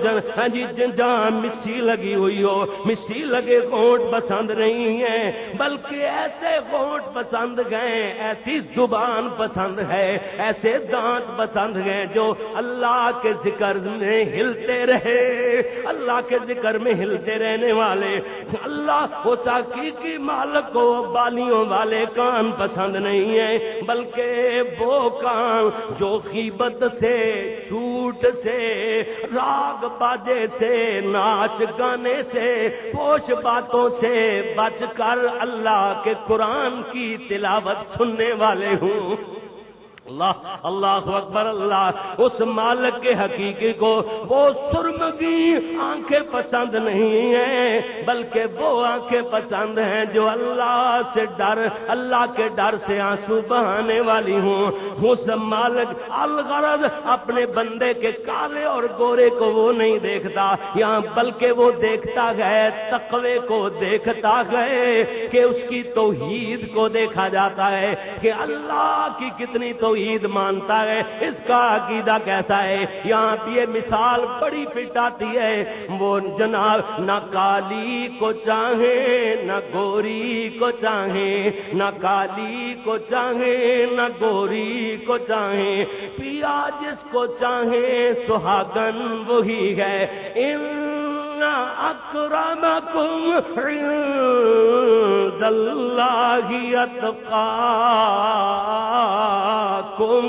Speaker 1: جی جہاں مسی لگی ہوئی ہو، مسی لگے ہونٹ پسند نہیں ہے، بلکہ ایسے ہونٹ پسند گئے، ایسی زبان پسند ہے، ایسے دانت پسند گئے جو اللہ کے ذکر میں ہلتے رہے، اللہ کے ذکر میں ہلتے رہنے والے۔ اللہ اس حقیقی مالک کو بالیوں والے کان پسند نہیں ہیں، بلکہ وہ کان جو غیبت سے، جھوٹ سے، راگ باجے سے، ناچ گانے سے، فحش باتوں سے بچ کر اللہ کے قرآن کی تلاوت سننے والے ہوں۔ اللہ اللہ اکبر اللہ۔ اس مالک کے حقیقی کو وہ سرمگی آنکھیں پسند نہیں ہیں، بلکہ وہ آنکھیں پسند ہیں جو اللہ سے ڈر، اللہ کے ڈر سے آنسو بہانے والی ہوں۔ اس مالک الغرض اپنے بندے کے کالے اور گورے کو وہ نہیں دیکھتا یہاں، بلکہ وہ دیکھتا ہے تقوی کو، دیکھتا ہے کہ اس کی توحید کو دیکھا جاتا ہے کہ اللہ کی کتنی توحید مانتا ہے، اس کا عقیدہ کیسا ہے۔ یہاں بھی یہ مثال بڑی فٹ آتی ہے، وہ جناب نہ کالی کو چاہے نہ گوری کو چاہے، نہ کالی کو چاہے نہ گوری کو چاہے، پیا جس کو چاہے سہاگن وہی ہے۔ ان اکرمکم عند اللہ اتقاکم،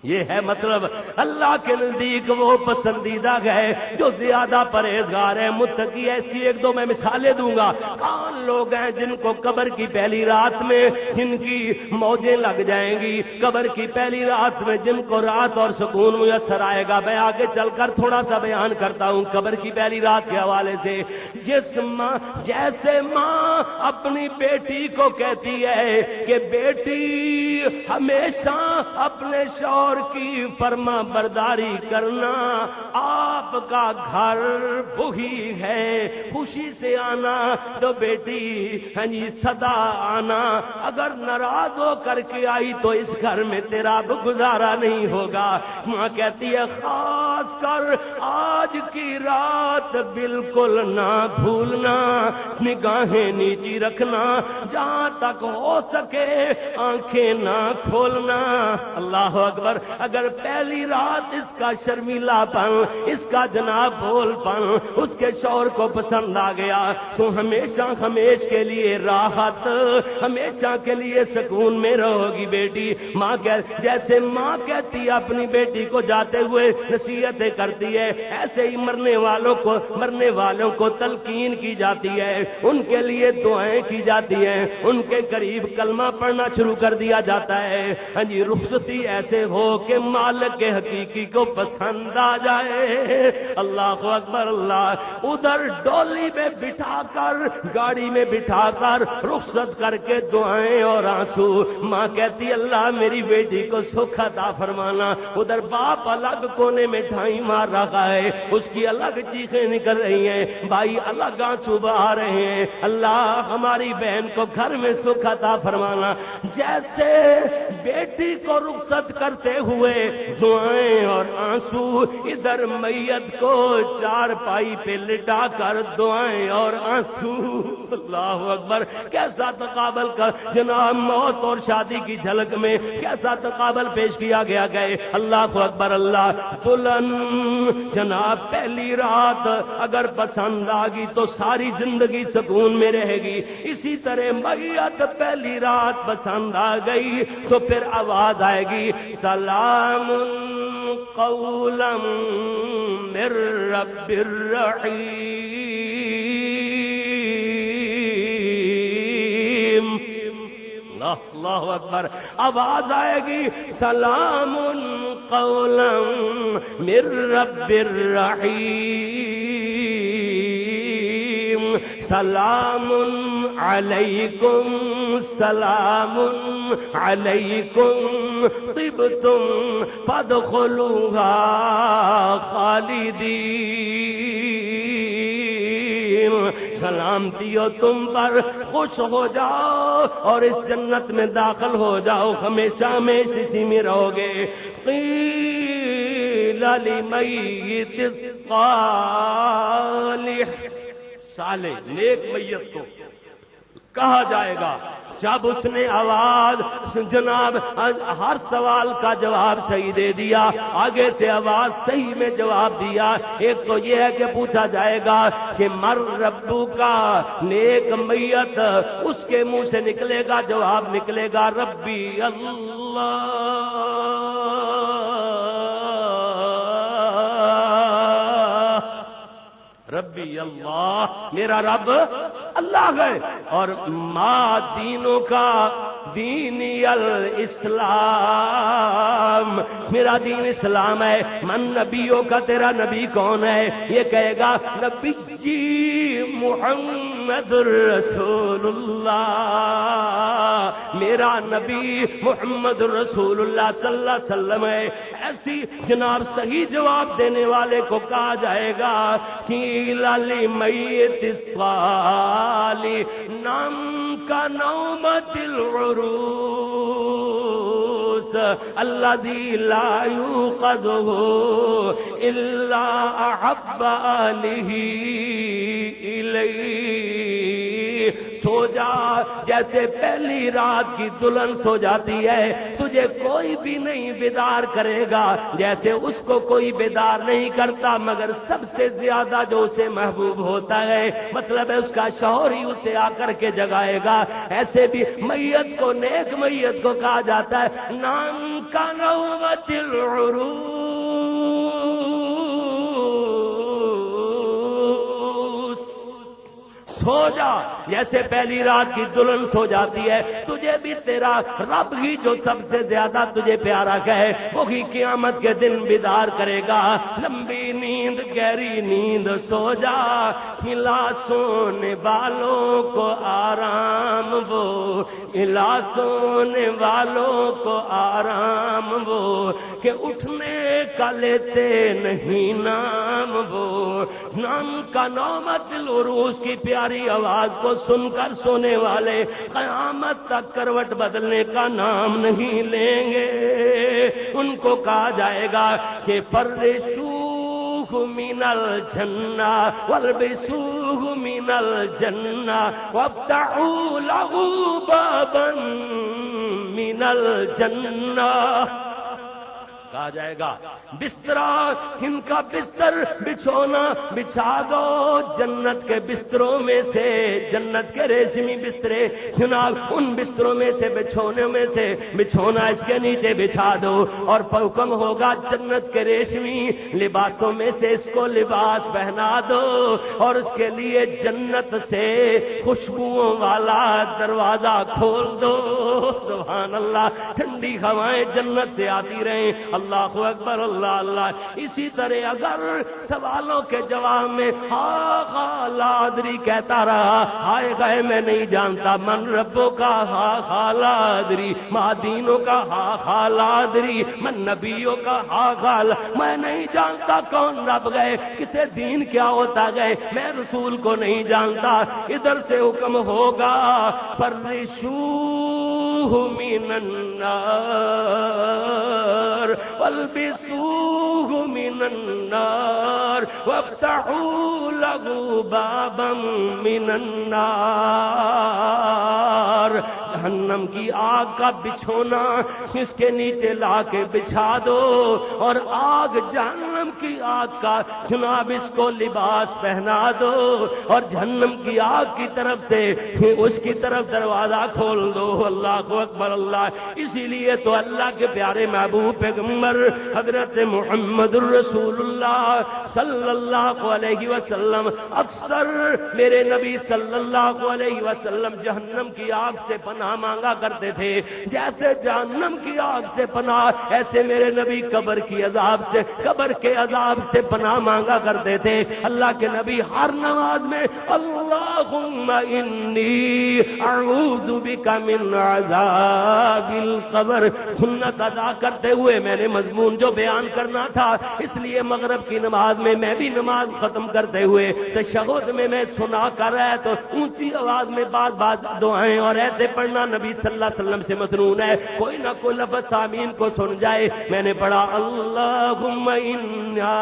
Speaker 1: یہ ہے مطلب اللہ کے نزدیک وہ پسندیدہ ہے جو زیادہ پرہیزگار ہے، متقی ہے۔ اس کی ایک دو میں مثالیں دوں گا۔ کون لوگ ہیں جن کو قبر کی پہلی رات میں جن کی موجیں لگ جائیں گی، قبر کی پہلی رات میں جن کو رات اور سکون میسر آئے گا۔ میں آگے چل کر تھوڑا سا بیان کرتا ہوں قبر کی پہلی رات کے حوالے سے۔ جیسے ماں اپنی بیٹی کو کہتی ہے کہ بیٹی ہمیشہ اپنے شوہر کی فرما برداری کرنا، آپ کا گھر وہی ہے، خوشی سے آنا تو بیٹی ہاں جی صدا آنا، اگر ناراض ہو کر کے آئی تو اس گھر میں تیرا اب گزارا نہیں ہوگا۔ ماں کہتی ہے خاص کر آج کی رات بالکل نہ بھولنا، نگاہیں نیچی رکھنا، جہاں تک ہو سکے آنکھیں نہ کھولنا۔ اللہ اکبر۔ اگر پہلی رات اس کا شرمیلا پن، اس کا جناب بول پن اس کے شوہر کو پسند آ گیا تو ہمیشہ ہمیش کے لیے راحت، ہمیشہ کے لیے سکون میں رہو گی بیٹی۔ ماں جیسے ماں کہتی ہے اپنی بیٹی کو جاتے ہوئے نصیحتیں کرتی ہے، ایسے ہی مرنے والوں کو تلقین کی جاتی ہے، ان کے لیے دعائیں کی جاتی ہیں، ان کے قریب کلمہ پڑھنا شروع کر دیا جاتا ہے۔ ہاں جی رخصتی ایسے ہو کہ مالک کے حقیقی کو پسند آ جائے۔ اللہ اکبر اللہ۔ ادھر ڈولی میں بٹھا کر، گاڑی میں بٹھا کر رخصت کر کے دعائیں اور آنسو، ماں کہتی اللہ میری بیٹی کو سکھ عطا فرمانا۔ ادھر باپ الگ کونے میں ٹھائی مار رہا ہے، اس کی الگ چیخیں نکل رہی ہیں، بھائی الگ آنسو بہا رہے ہیں، اللہ ہماری بہن کو گھر میں سکھ عطا فرمانا۔ جیسے بیٹی کو رخصت کرتے ہوئے دعائیں اور آنسو، ادھر میت کو چارپائی پہ لٹا کر دعائیں اور آنسو۔ اللہ اکبر۔ کیسا تقابل کا جناب موت اور شادی کی جھلک میں کیسا تقابل پیش کیا گیا گئے۔ اللہ اکبر اللہ۔ دلہن جناب پہلی رات اگر پسند آ گئی تو ساری زندگی سکون میں رہے گی، اسی طرح میت پہلی رات پسند آ گئی تو پھر آواز آئے گی سلام قولا من رب الرحیم۔ اللہ اکبر۔ آواز آئے گی سلام قولا من رب الرحیم، سلام علیکم، سلام علیکم، طبتم فادخلوها خالدین۔ سلامتی ہو تم پر، خوش ہو جاؤ اور اس جنت میں داخل ہو جاؤ، ہمیشہ ہمیشہ اسی میں رہو گے۔ قیل لمیت صالح نیک میت کو کہا جائے گا، جب اس نے آواز جناب ہر سوال کا جواب صحیح دے دیا، آگے سے آواز صحیح میں جواب دیا۔ ایک تو یہ ہے کہ پوچھا جائے گا کہ مر ربو کا، نیک میت اس کے منہ سے نکلے گا، جواب نکلے گا ربی اللہ، ربی اللہ، میرا رب اللہ ہے۔ اور ما دینوں کا دینی الاسلام، میرا دین اسلام ہے۔ من نبیوں کا، تیرا نبی کون ہے؟ یہ کہے گا نبی جی محمد رسول اللہ، میرا نبی محمد رسول اللہ صلی اللہ علیہ وسلم ہے۔ ایسی جناب صحیح جواب دینے والے کو کہا جائے گا قیل لمیت الصالح نام کا نومت العروس الذی لا یوقظہ الا احب آلہ الیہ، سو جا جیسے پہلی رات کی دلہن سو جاتی ہے، تجھے کوئی بھی نہیں بیدار کرے گا، جیسے اس کو کوئی بیدار نہیں کرتا مگر سب سے زیادہ جو اسے محبوب ہوتا ہے، مطلب ہے اس کا شوہر ہی اسے آ کر کے جگائے گا۔ ایسے بھی میت کو، نیک میت کو کہا جاتا ہے نام کا نومت العروس، سو جا جیسے پہلی رات کی دلہن سو جاتی ہے، تجھے بھی تیرا رب ہی جو سب سے زیادہ تجھے پیارا کہے وہی قیامت کے دن بیدار کرے گا۔ لمبی نیند، گہری نیند، سو جا، کھلا سونے والوں کو آرام وہ، کھلا سونے والوں کو آرام وہ، کہ اٹھنے کا لیتے نہیں نام وہ۔ نام کا نومت العروس کی پیاری آواز کو سن کر سونے والے قیامت تک کروٹ بدلنے کا نام نہیں لیں گے۔ ان کو کہا جائے گا کہ فرشوہ من الجنہ والبسوہ من الجنہ وافتحوا لہ بابا من الجنہ، کہا جائے گا بستر، ان کا بستر بچھونا بچھا دو جنت کے بستروں میں سے، جنت کے ریشمی بسترے جناب ان بستروں میں سے، بچھونے میں سے بچھونا اس کے نیچے بچھا دو، اور حکم ہوگا جنت کے ریشمی لباسوں میں سے اس کو لباس پہنا دو، اور اس کے لیے جنت سے خوشبوؤں والا دروازہ کھول دو۔ سبحان اللہ، ٹھنڈی ہوائیں جنت سے آتی رہیں، اللہ اکبر، اللہ اللہ۔ اسی طرح اگر سوالوں کے جواب میں ہا لا ادری کہتا رہا، ہائے گئے میں نہیں جانتا، من ربوں کا ہا لا ادری، ما دینوں کا ہا لا ادری، من نبیوں کا ہا لا، میں نہیں جانتا کون رب گئے، کسے دین کیا ہوتا گئے، میں رسول کو نہیں جانتا۔ ادھر سے حکم ہوگا فرشوہ من النار والبسوہ من النار وافتحوا لہ بابا من النار، جہنم کی آگ کا بچھونا اس کے نیچے لا کے بچھا دو، اور آگ جہنم کی آگ کا جناب اس کو لباس پہنا دو، اور جہنم کی آگ کی طرف سے اس کی طرف دروازہ کھول دو۔ اللہ اکبر، اللہ۔ اسی لیے تو اللہ کے پیارے محبوب پیغمبر حضرت محمد الرسول اللہ صلی اللہ علیہ وسلم اکثر، میرے نبی صلی اللہ علیہ وسلم جہنم کی آگ سے پناہ پناہ مانگا کرتے تھے. جیسے جہنم کی آگ سے پناہ، ایسے میرے نبی قبر کی عذاب سے، قبر کے عذاب سے پناہ مانگا کرتے تھے. اللہ کے نبی ہر نماز میں اللہم انی اعوذ بک من عذاب القبر سنت ادا کرتے ہوئے میں نے مضمون جو بیان کرنا تھا، اس لیے مغرب کی نماز میں بھی نماز ختم کرتے ہوئے تشہد میں سنا کر رہا ہے تو اونچی آواز میں بعض دعائیں اور ایتے پڑھنا نبی صلی اللہ علیہ وسلم سے مسنون ہے. کوئی نہ کوئی لفظ آمین کو سن جائے. میں نے پڑھا اللہم انا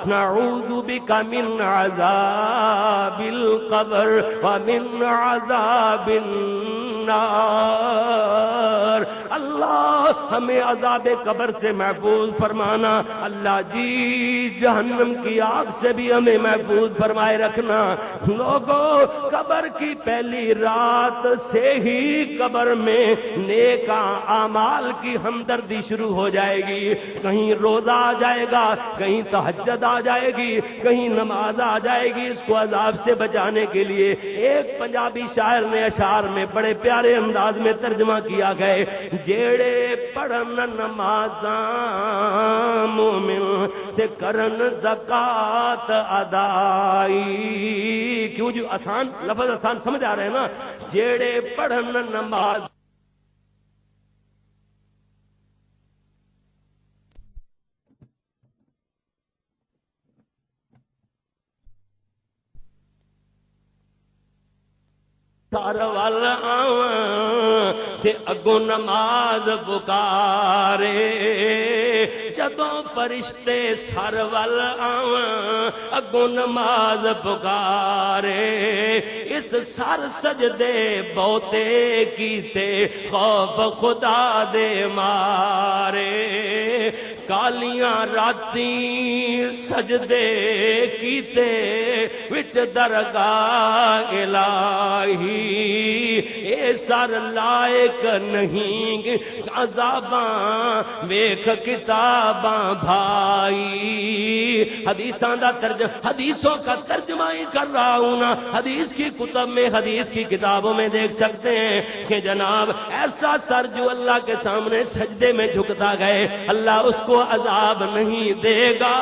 Speaker 1: نعوذ بک من عذاب القبر ومن عذاب النار. اللہ ہمیں عذاب قبر سے محفوظ فرمانا. اللہ جی جہنم کی آگ سے بھی ہمیں محفوظ فرمائے رکھنا. لوگوں قبر کی پہلی رات سے ہی قبر میں نیک اعمال کی ہمدردی شروع ہو جائے گی. کہیں روزہ آ جائے گا، کہیں تہجد آ جائے گی، کہیں نماز آ جائے گی اس کو عذاب سے بچانے کے لیے. ایک پنجابی شاعر نے اشعار میں بڑے پیارے انداز میں ترجمہ کیا گئے، جیڑے پڑھن نمازاں مومن سے کرن زکات ادائی. کیوں جو آسان لفظ آسان سمجھ آ رہے ہیں نا. جیڑے پڑھن نماز سار وال آواں تے اگوں نماز پکارے. جدوں فرشتے سر وال آواں اگوں نماز پکارے. اس سر سجدے بہتے کیتے خوف خدا دے مارے. کالیاں راتیں سجدے کیتے وچ درگاہ الہی. اے سر لائق نہیں عذاباں ویکھ کتاباں بھائی. حدیثاں دا حدیثوں کا ترجمہ ہی کر رہا ہوں نا. حدیث کی کتب میں، حدیث کی کتابوں میں دیکھ سکتے ہیں کہ جناب ایسا سر جو اللہ کے سامنے سجدے میں جھکتا گئے اللہ اس کو عذاب نہیں دے گا،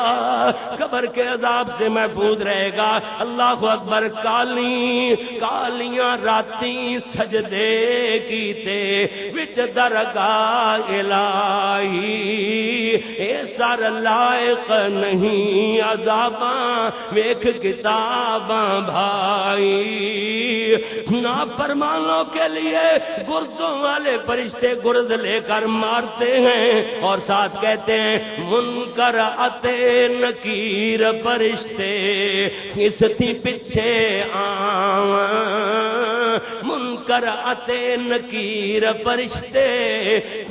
Speaker 1: قبر کے عذاب سے محفوظ رہے گا. اللہ اکبر. کالیاں راتیں سجدے کیتے وچ درگاہ الہی. اے سر لائق نہیں عذاباں ویکھ کتاباں بھائی. نافرمانوں کے لیے گرزوں والے فرشتے گرز لے کر مارتے ہیں اور ساتھ کہتے ہیں منکر اتے نکیر فرشتے اس تھی پیچھے آواں. منکر اتے نکیر فرشتے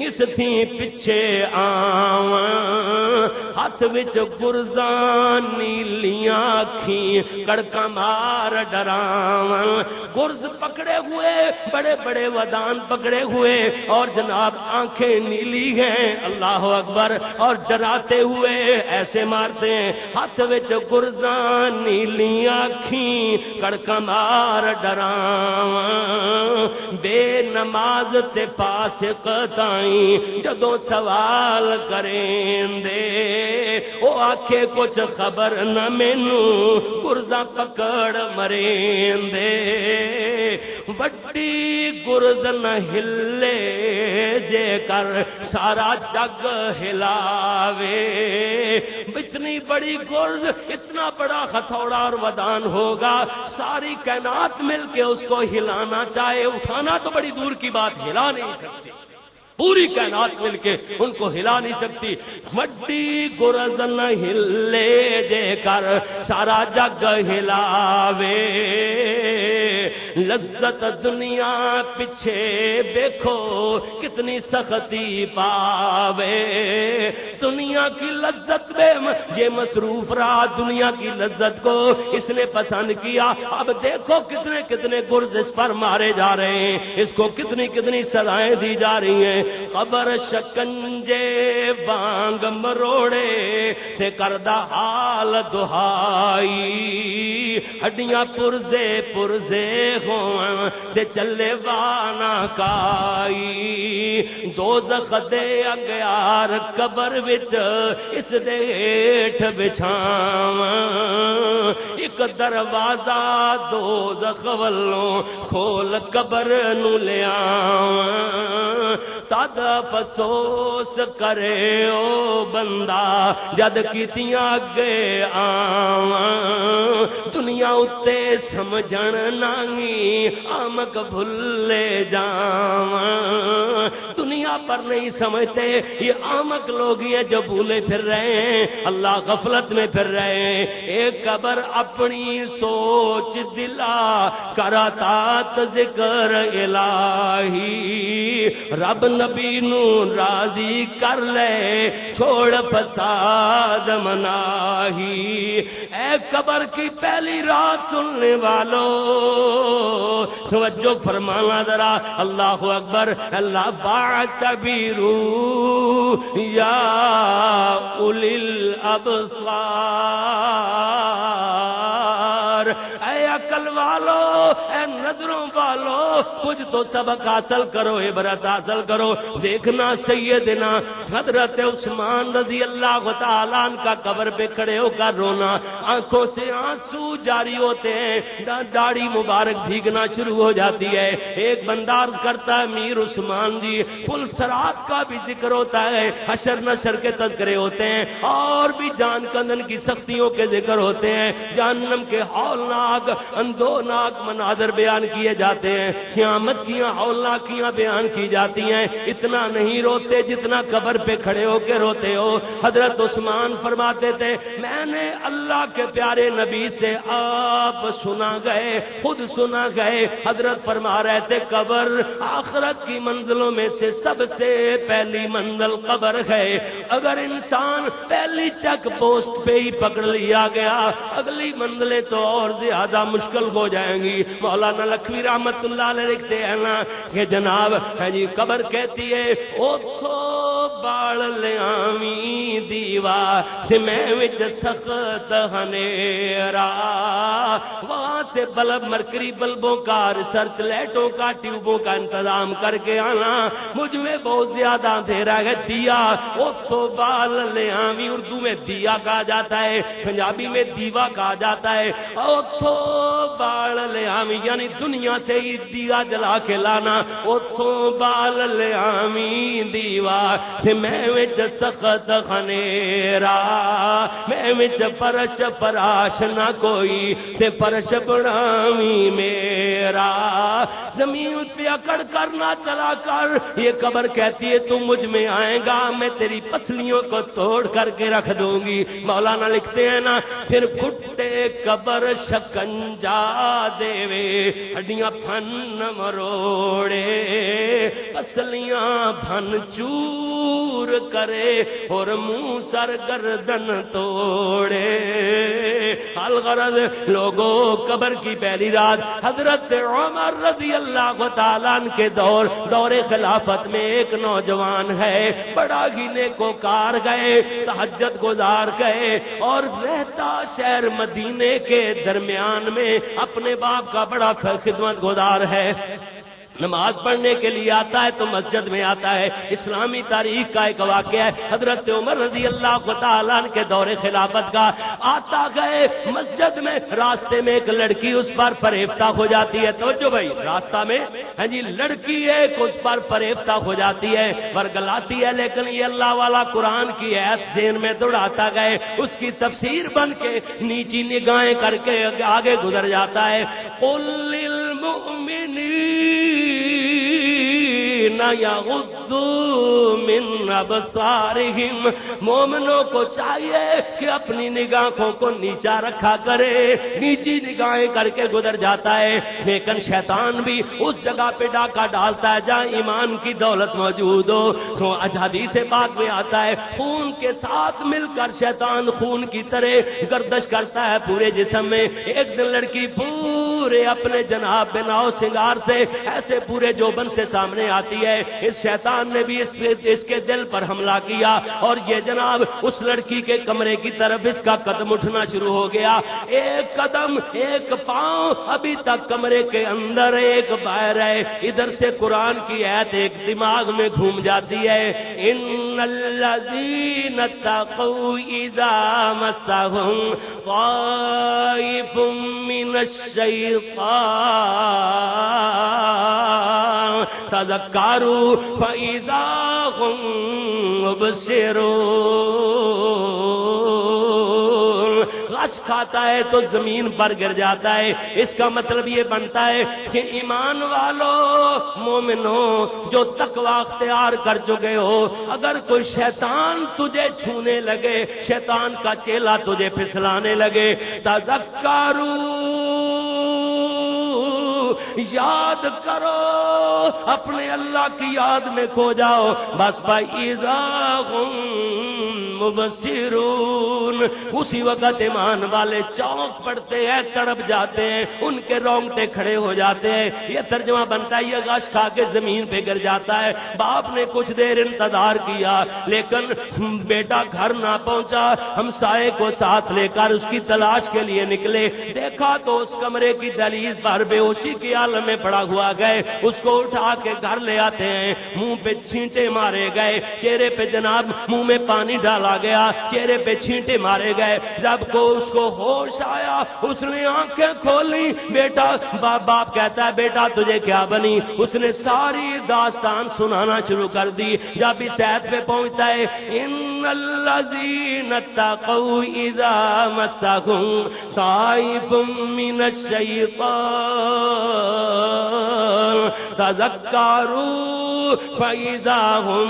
Speaker 1: اس تھی پیچھے آواں. ہاتھ وچ گرزاں نیلیاں اکھیں کڑکا مار ڈراواں. گرز پکڑے ہوئے بڑے بڑے ودان پکڑے ہوئے اور جناب آنکھیں نیلی ہیں. اللہ اکبر. اور ڈراتے ہوئے ایسے مارتے ہیں ہاتھ وچ گرزاں نیلیاں اکھیں کڑکا مار ڈراواں. بے نماز تے فاسق تائیں جدوں سوال کریں دے او آکھے کچھ خبر نہ مینوں گرزاں پکڑ مریں دے. وڈی گرز نہ ہلے جے کر سارا جگ ہلاوے. اتنی بڑی گرز اتنا بڑا ہتھوڑا اور ودان ہوگا ساری کائنات مل کے اس کو ہلانا چاہے اٹھانا تو بڑی دور کی بات ہلا نہیں سکتی. پوری کائنات مل کے ان کو ہلا نہیں سکتی. وڈی گرز نہ ہلے جے کر سارا جگ ہلاوے. لذت دنیا پیچھے دیکھو کتنی سختی پاوے. دنیا کی لذت میں یہ مصروف رہا، دنیا کی لذت کو اس نے پسند کیا. اب دیکھو کتنے کتنے گرز اس پر مارے جا رہے ہیں، اس کو کتنی کتنی سزائیں دی جا رہی ہیں. قبر شکنجے بانگ مروڑے سے کردہ حال دہائی. ہڈیاں پرزے پرزے کھوئن تے چلے وانا کائی دوزخ دے اگیار قبر وچ اس دے ہیٹھ بچھاواں ایک دروازہ دوزخ والوں کھول قبر نو لے آواں تد افسوس کرے او بندہ جد کیتیاں اگے آواں دنیا اتے سمجھن ناہی آمک بھلے جاواں دنیا پر نہیں سمجھتے یہ آمک لوگ ہیں جو بھولے پھر رہے ہیں اللہ غفلت میں پھر رہے ہیں ایک قبر اپنی سوچ دلا کراتا ذکر الہی رب نبی نو راضی کر لے چھوڑ فساد مناہی اے قبر کی پہلی رات سننے والوں توجہ فرمانا ذرا اللہ اکبر اللہ فاعتبروا یا اولی الابصار اے عقل والو اے نظروں والو کچھ تو سبق حاصل کرو عبرت حاصل کرو دیکھنا سیدنا حضرت عثمان رضی اللہ تعالیٰ عنہ کا قبر پہ کھڑے ہو کر رونا آنکھوں سے آنسو جاری ہوتے ہیں داڑھی مبارک بھیگنا شروع ہو جاتی ہے ایک بندہ عرض کرتا ہے میر عثمان جی فل سرات کا بھی ذکر ہوتا ہے حشر نشر کے تذکرے ہوتے ہیں اور بھی جان کندن کی سختیوں کے ذکر ہوتے ہیں جہنم کے ہولناک اندوناک مناظر بیان کیے جاتے ہیں قیامت کی ہولناکیاں بیان کی جاتی ہیں اتنا نہیں روتے جتنا قبر پہ کھڑے ہو کے روتے ہو حضرت عثمان فرماتے تھے میں نے اللہ کے پیارے نبی سے آپ سنا گئے خود سنا گئے حضرت فرما رہے تھے قبر آخرت کی منزلوں میں سے سب سے پہلی منزل قبر ہے اگر انسان پہلی چیک پوسٹ پہ ہی پکڑ لیا گیا اگلی منزلیں تو اور زیادہ مشکل ہو جائیں گی مولانا لکھوی رحمت اللہ علیہ لکھتے ہیں نا کہ جناب ہے جی قبر کہتی ہے اوتھو باڑ لیامی دیوا سے میں وچ سخت ہنیرا وہاں سے بلب مرکری بلبوں کا ریسرچ لائٹوں کا ٹیوبوں کا انتظام کر کے آنا مجھ میں بہت زیادہ اندھیرا ہے دیا اوتھو بال لیامی اردو میں دیا کہا جاتا ہے پنجابی میں دیوا کہا جاتا ہے اوتھو بال لیامی یعنی دنیا سے ہی دیا جلا کے لانا اوتھو بال لیامی دیوا سے میں وچ سخت خنیرا میں وچ پرش پراش نہ کوئی سے پرش بڑامی میرا زمین پہ اکڑ کرنا چلا کر یہ قبر کہتی ہے تو مجھ میں آئے گا میں تیری پسلیوں کو توڑ کر کے رکھ دوں گی مولانا لکھتے ہیں نا پھر پھٹے قبر شکنجا دے وے ہڈیاں پھن مروڑے پسلیاں پھن چور کرے اور منہ سر گردن توڑے الغرض لوگوں قبر کی پہلی رات حضرت عمر رضی اللہ تعالیٰ عنہ کے دور خلافت میں ایک نوجوان ہے بڑا ہی نیکوکار گئے تہجد گزار گئے اور رہتا شہر مدینے کے درمیان میں اپنے باپ کا بڑا خدمت گزار ہے نماز پڑھنے کے لیے آتا ہے تو مسجد میں آتا ہے اسلامی تاریخ کا ایک واقعہ ہے حضرت عمر رضی اللہ تعالیٰ عنہ کے دور خلافت کا آتا گئے مسجد میں راستے میں ایک لڑکی اس پر فریفتہ ہو جاتی ہے توجہ بھائی راستہ میں ہے جی لڑکی ایک اس پر فریفتہ ہو جاتی ہے ورگلاتی ہے لیکن یہ اللہ والا قرآن کی آیت ذہن میں دوڑاتا گئے اس کی تفسیر بن کے نیچی نگاہیں کر کے آگے گزر جاتا ہے قل للمؤمنین یغضوا من ابصارہم مومنوں کو چاہیے کہ اپنی نگاہوں کو نیچا رکھا کرے نیچی نگاہیں کر کے گزر جاتا ہے لیکن شیطان بھی اس جگہ پہ ڈاکہ ڈالتا ہے جہاں ایمان کی دولت موجود ہو تو حدیث پاک میں آتا ہے خون کے ساتھ مل کر شیطان خون کی طرح گردش کرتا ہے پورے جسم میں ایک دن لڑکی پورے پورے اپنے جناب بناؤ سنگار سے ایسے پورے جوبن سے سامنے آتی ہے. اس شیطان نے بھی اس کے دل پر حملہ کیا اور یہ جناب اس لڑکی کے کمرے کی طرف اس کا قدم اٹھنا شروع ہو گیا. ایک قدم ایک پاؤں ابھی تک کمرے کے اندر ایک باہر ہے. ادھر سے قرآن کی آیت ایک دماغ میں گھوم جاتی ہے. ان الذین اتقوا اذا مسهم طائف من الشیطان تذکروا فاذا هم مبصرون. غش کھاتا ہے تو زمین پر گر جاتا ہے. اس کا مطلب یہ بنتا ہے کہ ایمان والو مومنوں جو تقوی اختیار کر چکے ہو، اگر کوئی شیطان تجھے چھونے لگے، شیطان کا چیلا تجھے پھسلانے لگے، تذکروا یاد کرو، اپنے اللہ کی یاد میں کھو جاؤ. بس فَإِذَا هُمْ مُبْصِرُونَ. اسی وقت ایمان والے چونک پڑتے ہیں، تڑپ جاتے ہیں، ان کے رونگٹے کھڑے ہو جاتے ہیں. یہ ترجمہ بنتا ہے یہ غش کھا کے زمین پہ گر جاتا ہے. باپ نے کچھ دیر انتظار کیا لیکن بیٹا گھر نہ پہنچا. ہمسائے کو ساتھ لے کر اس کی تلاش کے لیے نکلے. دیکھا تو اس کمرے کی دہلیز پر بے ہوشی کے عالم میں پڑا ہوا گئے. اس کو اٹھا کے گھر لے آتے ہیں. منہ پہ چھینٹے مارے گئے، چہرے پہ جناب منہ میں پانی ڈالا گیا، چہرے پہ چھینٹے مارے گئے. جب کو اس کو ہوش آیا اس نے آنکھیں کھولی. بیٹا باپ کہتا ہے بیٹا تجھے کیا بنی؟ اس نے ساری داستان سنانا شروع کر دی. جب اس آیت پہ پہنچتا ہے ان الذین اتقوا اذا مسهم طائف من الشیطان تذکروا فاذا هم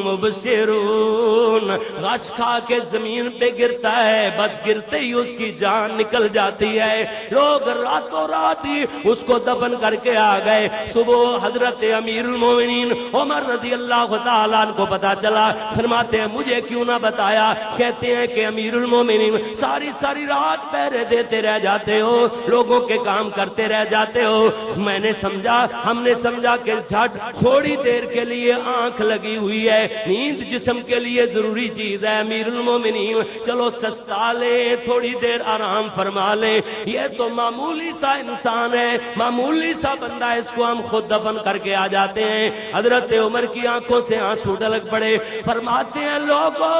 Speaker 1: مبصرون. غش کھا کے زمین پہ گرتا ہے، بس گرتے ہی اس کی جان نکل جاتی ہے. لوگ راتوں رات ہی اس کو دفن کر کے آ گئے. صبح حضرت امیر المومنین عمر رضی اللہ تعالیٰ عنہ کو پتا چلا. فرماتے ہیں مجھے کیوں نہ بتایا؟ کہتے ہیں کہ امیر المومنین ساری رات پہرے دیتے رہ جاتے ہو، لوگوں کے کام کرتے رہ جاتے ہو. میں نے سمجھا، ہم نے سمجھا کہ جھٹ تھوڑی دیر کے لیے آنکھ لگی ہوئی ہے، نیند جسم کے لیے ضروری چیز ہے. امیر المومنین چلو سستا لے، تھوڑی دیر آرام فرما لے. یہ تو معمولی سا انسان ہے، معمولی سا بندہ، اس کو ہم خود دفن کر کے آ جاتے ہیں. حضرت عمر کی آنکھوں سے آنسو ڈلک پڑے. فرماتے ہیں لوگو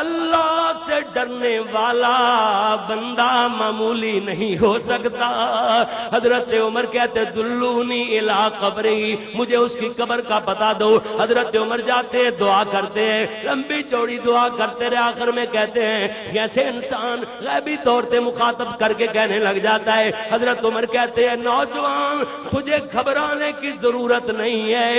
Speaker 1: اللہ سے ڈرنے والا بندہ معمولی نہیں ہو سکتا. حضرت عمر کہتے دلونی الی قبری، مجھے اس کی قبر کا پتہ دو. حضرت عمر جاتے ہیں، دعا کرتے ہیں، لمبی چوڑی دعا کرتے رہے. آخر میں کہتے ہیں کیسے انسان غیبی طور سے مخاطب کر کے کہنے لگ جاتا ہے. حضرت عمر کہتے ہیں نوجوان تجھے گھبرانے کی ضرورت نہیں ہے،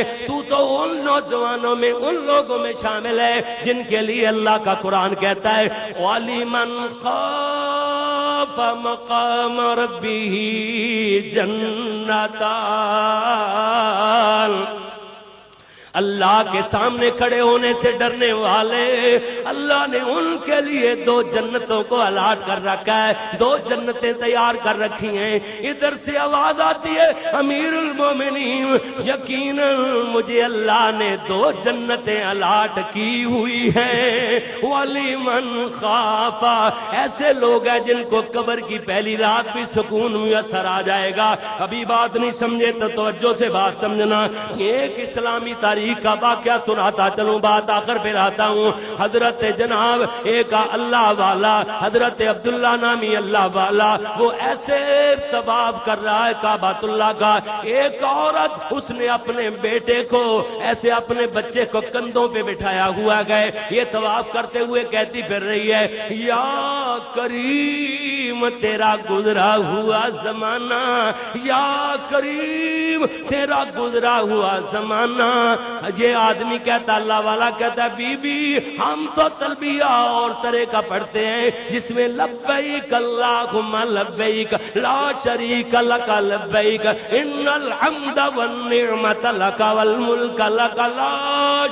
Speaker 1: تو ان نوجوانوں میں، ان لوگوں میں شامل ہے جن کے لیے اللہ کا قرآن کہتا ہے وَلِمَنْ خَافَ مَقَامَ رَبِّهِ جَنَّتَانِ. اللہ کے سامنے کھڑے ہونے سے ڈرنے والے، اللہ نے ان کے لیے 2 جنتوں کو الاٹ کر رکھا ہے، 2 جنتیں تیار کر رکھی ہیں. ادھر سے آواز آتی ہے امیر المومنین یقیناً مجھے اللہ نے 2 جنتیں الاٹ کی ہوئی ہیں. وَلِمَنْ خَافَ، ایسے لوگ ہیں جن کو قبر کی پہلی رات بھی سکون میسر آ جائے گا. ابھی بات نہیں سمجھے تو توجہ سے بات سمجھنا. ایک اسلامی تاریخ کا واقعہ سناتا چلوں، بات آخر پہ لاتا ہوں. حضرت جناب ایک اللہ والا، حضرت عبداللہ نامی اللہ والا، وہ ایسے طواف کر رہا ہے کعبۃ اللہ کا. ایک عورت اس نے اپنے بیٹے کو ایسے اپنے بچے کو کندھوں پہ بٹھایا ہوا گئے، یہ طواف کرتے ہوئے کہتی پھر رہی ہے یا کریم تیرا گزرا ہوا زمانہ، یا کریم تیرا گزرا ہوا زمانہ. یہ آدمی کہتا، اللہ والا کہتا ہے بی بی ہم تو تلبیہ اور طرح کا پڑھتے ہیں جس میں لبیک اللہم لبیک لا شریک لک لبیک ان الحمد والنعمت لک والملک لک لا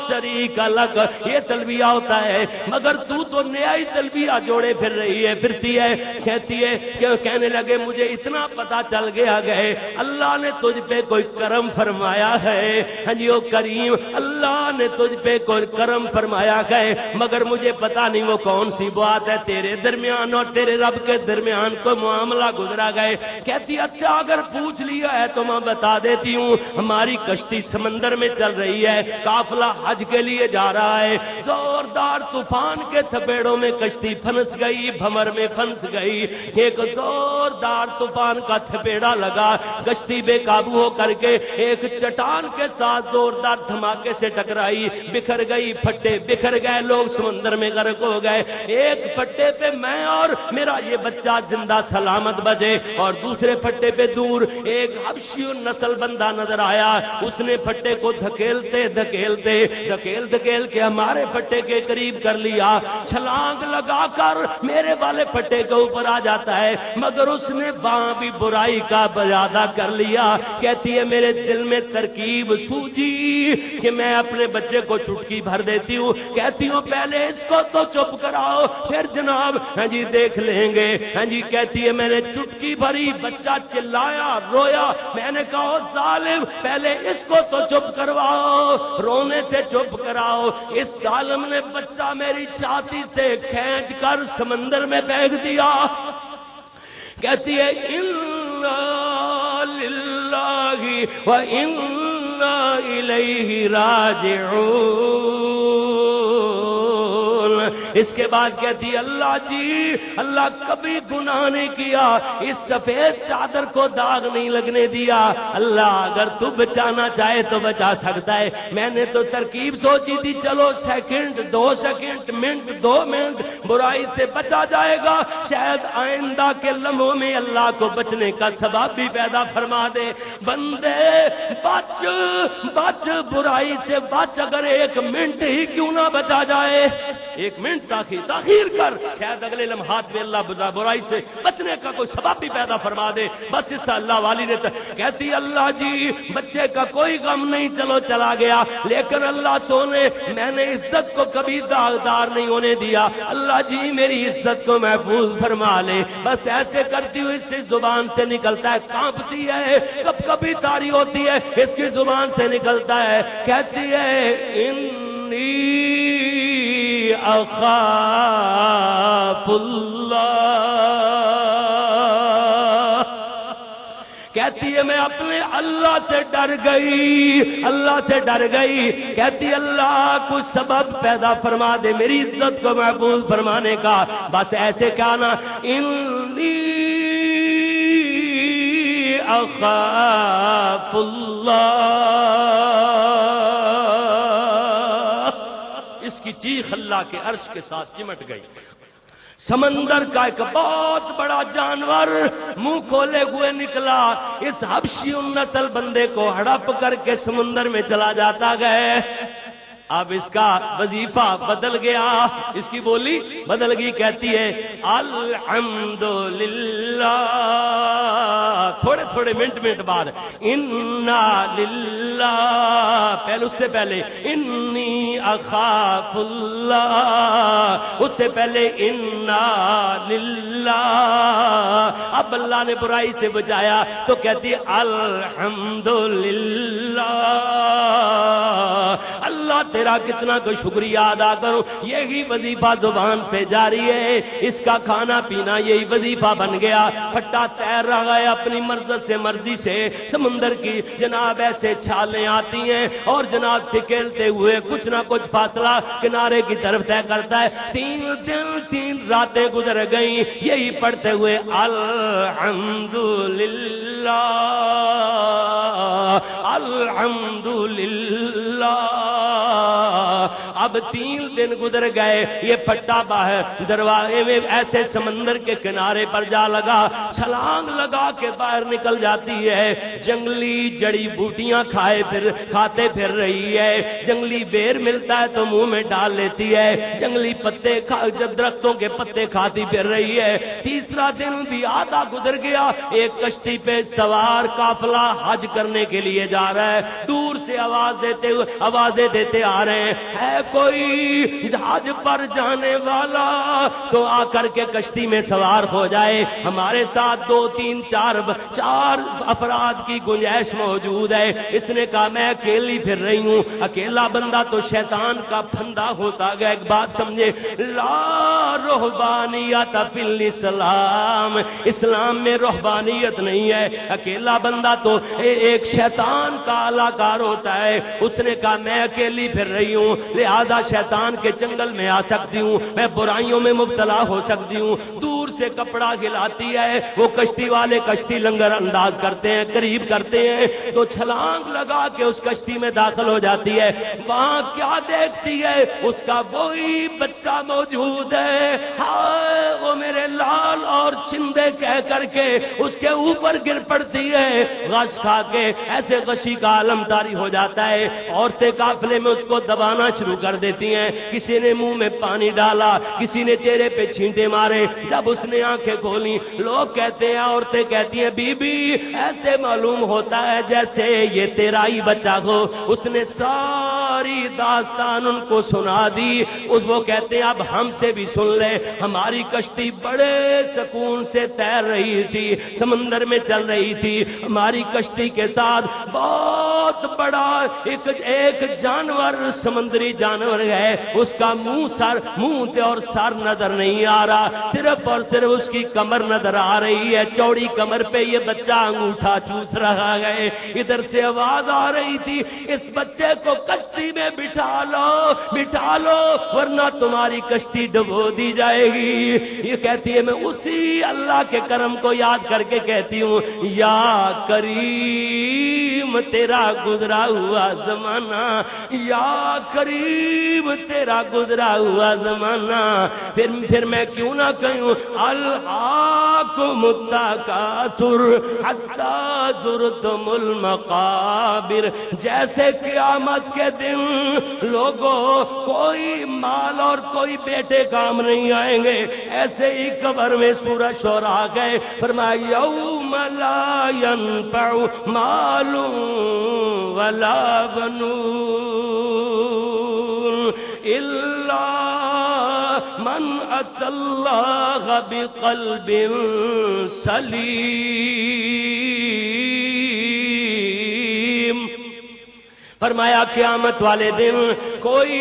Speaker 1: شریک لک. یہ تلبیہ ہوتا ہے، مگر تو نیا ہی تلبیہ جوڑے پھر رہی ہے، پھرتی ہے. کہتی کہتی ہے کہ کہنے لگے مجھے اتنا پتا چل گیا گئے اللہ نے تجھ پہ کوئی کرم فرمایا ہے، ہاں جی او کریم اللہ نے تجھ پہ کوئی کرم فرمایا گئے، مگر مجھے پتا نہیں وہ کون سی بات ہے تیرے درمیان اور تیرے رب کے درمیان کوئی معاملہ گزرا گئے۔ کہتی اچھا اگر پوچھ لیا ہے تو میں بتا دیتی ہوں، ہماری کشتی سمندر میں چل رہی ہے، قافلہ حج کے لیے جا رہا ہے، زوردار طوفان کے تھپیڑوں میں کشتی پھنس گئی، بھمر میں پھنس گئی، ایک زوردار طوفان کا تھپیڑا لگا، کشتی بے قابو ہو کر کے ایک چٹان کے ساتھ زوردار دھماکے سے ٹکرائی، بکھر گئی، پھٹے بکھر گئے، لوگ سمندر میں غرق ہو گئے۔ ایک پھٹے پہ میں اور میرا یہ بچہ زندہ سلامت بچے، اور دوسرے پھٹے پہ دور ایک حبشی نسل بندہ نظر آیا، اس نے پھٹے کو دھکیلتے دھکیلتے دھکیل دھکیل کے ہمارے پھٹے کے قریب کر لیا، چھلانگ لگا کر میرے والے پھٹے کے اوپر آ جاتا ہے، مگر اس نے وہاں بھی برائی کا برادہ کر لیا۔ کہتی ہے میرے دل میں ترکیب سوجی کہ میں اپنے بچے کو چٹکی بھر دیتی ہوں، کہتی ہوں پہلے اس کو تو چپ کراؤ پھر جناب ہاں جی دیکھ لیں گے، ہاں جی کہتی ہے میں نے چٹکی بھری، بچہ چلایا رویا، میں نے کہا ظالم پہلے اس کو تو چپ کرواؤ، رونے سے چپ کراؤ۔ اس ظالم نے بچہ میری چھاتی سے کھینچ کر سمندر میں پھینک دیا۔ کہتی ہے انا للہ و انا الیہ راجعون۔ اس کے بعد کہتی ہے اللہ جی اللہ کبھی گناہ نہیں کیا، اس سفید چادر کو داغ نہیں لگنے دیا، اللہ اگر تو بچانا چاہے تو بچا سکتا ہے۔ میں نے تو ترکیب سوچی تھی چلو سیکنڈ 2 سیکنڈ منٹ 2 منٹ برائی سے بچا جائے گا، شاید آئندہ کے لمحوں میں اللہ کو بچنے کا سبب بھی پیدا فرما دے۔ بندے بچ بچ برائی سے بچ، اگر 1 منٹ ہی کیوں نہ بچا جائے، 1 منٹ تاخیر کر، شاید اگلے لمحات میں اللہ برائی سے بچنے کا کوئی سبب بھی پیدا فرما دے۔ بس اس اللہ والی نے کہتی اللہ جی بچے کا کوئی غم نہیں، چلو چلا گیا، لیکن اللہ سونے میں نے عزت کو کبھی داغدار نہیں ہونے دیا، اللہ جی میری عزت کو محفوظ فرما لے۔ بس ایسے کرتی ہوئی اس زبان سے نکلتا ہے، کانپتی ہے، کب کبھی تاری ہوتی ہے، اس کی زبان سے نکلتا ہے، کہتی ہے انی اخاف اللہ، کہتی ہے میں اپنے اللہ سے ڈر گئی، اللہ سے ڈر گئی، کہتی اللہ کچھ سبب پیدا فرما دے میری عزت کو محفوظ فرمانے کا۔ بس ایسے کیا نا انی اخاف اللہ، اس کی چیخ اللہ کے عرش کے ساتھ چمٹ گئی۔ سمندر کا ایک بہت بڑا جانور منہ کھولے ہوئے نکلا، اس حبشی النسل بندے کو ہڑپ کر کے سمندر میں چلا جاتا گئے۔ اب اس کا وظیفہ بدل گیا، اس کی بولی بدل گئی، کہتی ہے الحمدللہ، تھوڑے منٹ بعد انا للہ، پہلے اس سے پہلے انی اخاف اللہ، اس سے پہلے انا للہ، اب اللہ نے برائی سے بچایا تو کہتی ہے الحمدللہ، اللہ تیرا کتنا کو شکریہ ادا کروں، یہی وظیفہ زبان پہ جاری ہے، اس کا کھانا پینا یہی وظیفہ بن گیا۔ پھٹا تیر رہا ہے اپنی مرضی سے، سمندر کی جناب ایسے چھالیں آتی ہیں اور جناب دھکیلتے ہوئے کچھ نہ کچھ فاصلہ کنارے کی طرف طے کرتا ہے۔ 3 دن 3 راتیں گزر گئیں یہی پڑھتے ہوئے الحمدللہ الحمدللہ۔ اب 3 دن گزر گئے، یہ پھٹا باہر دروازے میں ایسے سمندر کے کنارے پر جا لگا، چھلانگ لگا کے باہر نکل جاتی ہے، جنگلی جڑی بوٹیاں کھاتے پھر رہی ہے، جنگلی بیر ملتا ہے تو منہ میں ڈال لیتی ہے، جنگلی پتے درختوں کے پتے کھاتی پھر رہی ہے۔ 3 دن بھی آدھا گزر گیا، ایک کشتی پہ سوار قافلہ حج کرنے کے لیے جا رہا ہے، دور سے آوازیں دیتے آ رہے ہیں، ہے کوئی کوئی جہاز پر جانے والا تو آ کر کے کشتی میں سوار ہو جائے، ہمارے ساتھ 2 3 4 افراد کی گنجائش موجود ہے۔ اس نے کہا میں اکیلی پھر رہی ہوں، اکیلا بندہ تو شیطان کا پھندا ہوتا گیا۔ ایک بات سمجھے، لا رہبانیت فی الاسلام، اسلام میں رہبانیت نہیں ہے، اکیلا بندہ تو ایک شیطان کا اعلی کار ہوتا ہے۔ اس نے کہا میں اکیلی پھر رہی ہوں، لہذا شیطان کے چنگل میں آ سکتی ہوں، میں برائیوں میں مبتلا ہو سکتی ہوں۔ دور سے کپڑا ہلاتی ہے، وہ کشتی والے کشتی لنگر انداز کرتے ہیں، قریب کرتے ہیں تو چھلانگ لگا کے اس کشتی میں داخل ہو جاتی ہے۔ وہاں کیا دیکھتی ہے؟ اس کا وہی بچہ موجود ہے۔ ہائے وہ میرے لال اور چندے کہہ کر کے اس کے اوپر گر پڑتی ہے، غش کھا کے ایسے غشی کا عالم طاری ہو جاتا ہے۔ عورتیں قافلے میں اس کو دبانا شروع کر دیتی ہیں، کسی نے منہ میں پانی ڈالا، کسی نے چہرے پہ چھینٹے مارے۔ جب اس نے آنکھیں کھولی، لوگ کہتے ہیں، عورتیں کہتی ہیں بی بی ایسے معلوم ہوتا ہے جیسے یہ تیرا ہی بچہ ہو۔ اس نے ساری داستان ان کو سنا دی۔ وہ کہتے ہیں اب ہم سے بھی سن لے، ہماری کشتی بڑے سکون سے تیر رہی تھی، سمندر میں چل رہی تھی، ہماری کشتی کے ساتھ بہت بڑا ایک جانور، سمندری جانور ہے، اس کا منہ اور سر نظر نہیں آ رہا، صرف اور صرف اس کی کمر نظر آ رہی ہے، چوڑی کمر پہ یہ بچہ انگوٹھا چوس رہا ہے۔ ادھر سے آواز آ رہی تھی اس بچے کو کشتی میں بٹھا لو ورنہ تمہاری کشتی ڈبو دی جائے گی۔ یہ کہتی ہے میں اسی اللہ کے کرم کو یاد کر کے کہتی ہوں یا کریم تیرا گزرا ہوا زمانہ، یا کریم تیرا گزرا ہوا زمانہ۔ پھر میں کیوں نہ کہوں الہاکم التکاثر حتی زرتم المقابر، جیسے قیامت کے دن لوگوں کوئی مال اور کوئی بیٹے کام نہیں آئیں گے، ایسے ہی قبر میں سورہ شعراء گئے، فرمایا یوم لا ينفع مال ولا بنون الا من اتى الله بقلب سلیم۔ فرمایا قیامت والے دن کوئی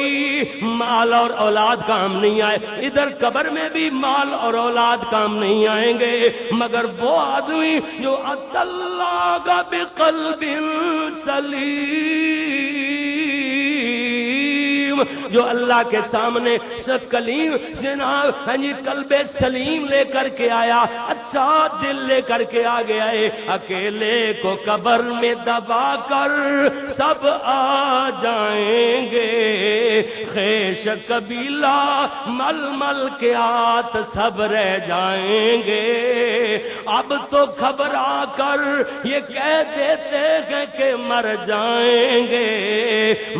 Speaker 1: مال اور اولاد کام نہیں آئے، ادھر قبر میں بھی مال اور اولاد کام نہیں آئیں گے، مگر وہ آدمی جو اتى الله بقلب سلیم، جو اللہ کے سامنے کلیم جناب قلب سلیم لے کر کے آیا، اچھا دل لے کر کے آ گیا ہے، اکیلے کو قبر میں دبا کر سب آ جائیں گے، خیش قبیلہ مل مل کے آت سب رہ جائیں گے۔ اب تو گھبرا کر یہ کہہ دیتے ہیں کہ مر جائیں گے،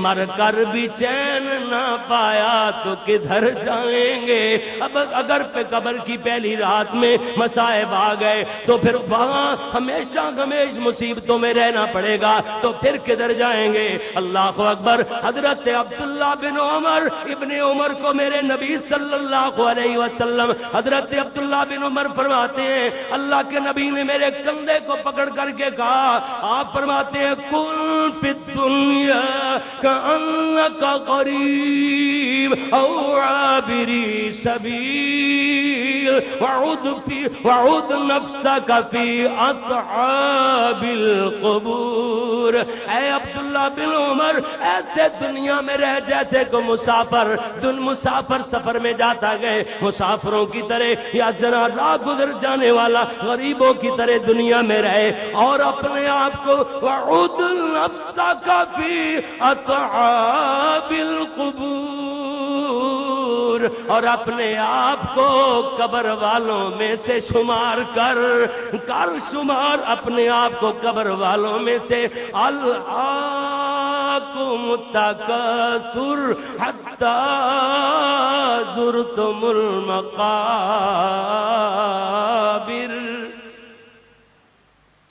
Speaker 1: مر کر بھی چین نہ پایا تو کدھر جائیں گے۔ اب اگر قبر کی پہلی رات میں مصائب آ گئے تو پھر وہاں ہمیشہ مصیبتوں میں رہنا پڑے گا، تو پھر کدھر جائیں گے۔ اللہ اکبر۔ حضرت عبداللہ بن عمر ابن عمر کو میرے نبی صلی اللہ علیہ وسلم، حضرت عبداللہ بن عمر فرماتے ہیں اللہ کے نبی نے میرے کندھے کو پکڑ کر کے کہا، آپ فرماتے ہیں کن فی الدنیا کأنک غریب او عابری سبیل وعد نفسک فی اصحاب القبور۔ اے عبداللہ بن عمر ایسے دنیا میں رہ جیسے کو مسافر سفر میں جاتا گئے، مسافروں کی طرح یا ذرا راہ گزر جانے والا غریبوں کی طرح دنیا میں رہے، اور اپنے آپ کو وعد نفسک فی اصحاب القبور، اور اپنے آپ کو قبر والوں میں سے شمار کر شمار اپنے آپ کو قبر والوں میں سے۔ الہاکم التکاثر حتی زرتم المقابر۔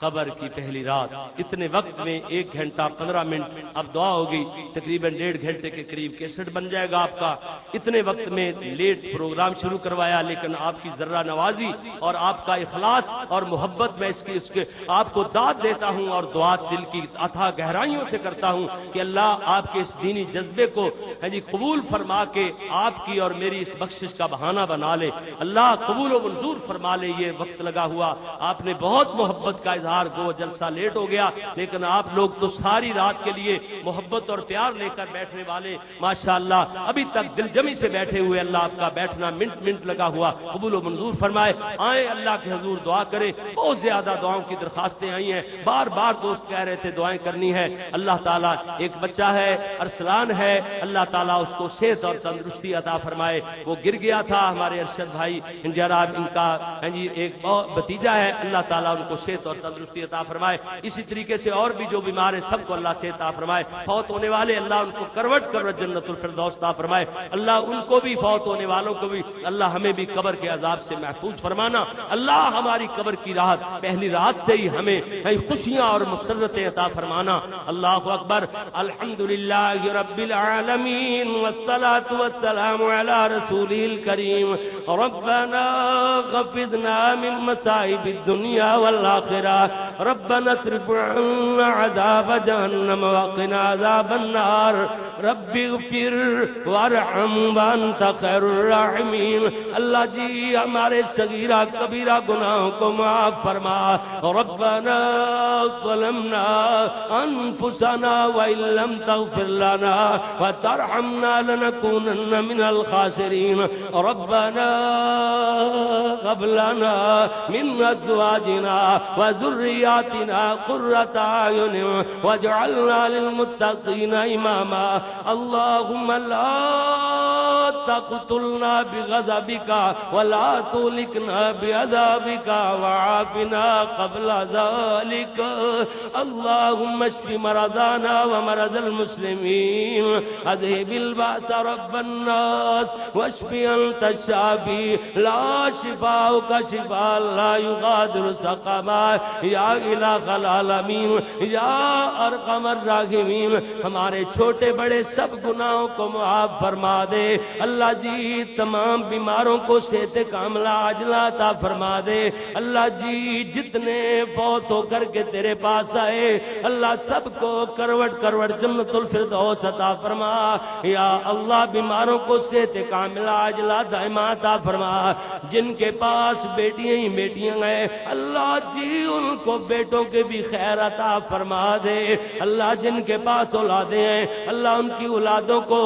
Speaker 1: قبر کی پہلی رات، اتنے وقت میں 1 گھنٹہ 15 منٹ اب دعا ہوگی، تقریباً 1.5 گھنٹے کے قریب کیسٹ بن جائے گا آپ کا۔ اتنے وقت میں لیٹ پروگرام شروع کروایا، لیکن آپ کی ذرہ نوازی اور آپ کا اخلاص اور محبت میں اس کے آپ کو داد دیتا ہوں اور دعا دل کی اتھا گہرائیوں سے کرتا ہوں کہ اللہ آپ کے اس دینی جذبے کو قبول فرما کے آپ کی اور میری اس بخشش کا بہانہ بنا لے، اللہ قبول و منظور فرما لے۔ یہ وقت لگا ہوا، آپ نے بہت محبت کا اظہار، وہ جلسہ لیٹ ہو گیا، لیکن آپ لوگ تو ساری رات کے لیے محبت اور پیار لے کر بیٹھنے والے ماشاءاللہ ابھی تک دل جمی سے بیٹھے ہوئے، اللہ آپ کا بیٹھنا منٹ منٹ لگا ہوا قبول و منظور فرمائے۔ آئیں اللہ کے حضور دعا کریں، بہت زیادہ دعاؤں کی درخواستیں آئی ہیں، بار بار دوست کہہ رہے تھے دعائیں کرنی ہے۔ اللہ تعالیٰ ایک بچہ ہے ارسلان ہے، اللہ تعالیٰ اس کو صحت اور تندرستی عطا فرمائے۔ وہ گر گیا تھا ہمارے ارشد بھائی جناب، ان کا ایک بھتیجا ہے، اللہ تعالیٰ ان کو صحت اور تندرستی عطا فرمائے۔ اسی طریقے سے اور بھی جو بیمار ہیں سب کو اللہ صحت عطا فرمائے۔ فوت ہونے والے اللہ ان کو کروٹ کروٹ جنت الفردوس عطا فرمائے، اللہ ان کو بھی، فوت ہونے والوں کو بھی، اللہ ہمیں بھی قبر کے عذاب سے محفوظ فرمانا۔ اللہ ہماری قبر کی راحت پہلی رات سے ہی ہمیں خوشیاں اور مسرتیں عطا فرمانا۔ اللہ اکبر، الحمدللہ رب العالمین والصلاة والسلام علی رسولہ الکریم، ربنا خفضنا من مصائب الدنیا والآخرہ، ربنا اصرف عنا عذاب جہنم وقنا عذاب النار، رب اغفر وارحم وانت خیر الراحمین۔ اللہ جی ہمارے صغیرہ کبیرہ گناہوں کو معاف فرما۔ ربنا ظلمنا انفسنا وان لم تغفر لنا وترحمنا لنكونن من الخاسرین۔ ربنا هب لنا من ازواجنا وذرياتنا قرة اعين واجعلنا للمتقين اماما۔ اللهم لا تقتلنا بغضبك ولا تهلكنا بعذابك وعافنا قبل ذلك۔ اللهم اشف مرضانا ومرضى المسلمين، اذهب البأس رب الناس واشف انت الشافي، لا شفاءك شفاء لا يغادر سقما، یا الہ العالمین یا ارحم الراحمین۔ ہمارے چھوٹے بڑے سب گناہوں کو معاف فرما دے اللہ جی، تمام بیماروں کو صحت کاملہ عاجلہ عطا فرما دے اللہ جی، جتنے فوت ہو کر کے تیرے پاس آئے اللہ سب کو کروٹ کروٹ جنت الفردوس عطا فرما۔ یا اللہ بیماروں کو صحت کاملہ عاجلہ دائمہ عطا فرما، جن کے پاس بیٹیاں ہی بیٹیاں ہیں اللہ جی ان کو بیٹوں کے بھی خیر عطا فرما دے اللہ، جن کے پاس اولادیں ہیں اللہ ان کی اولادوں کو،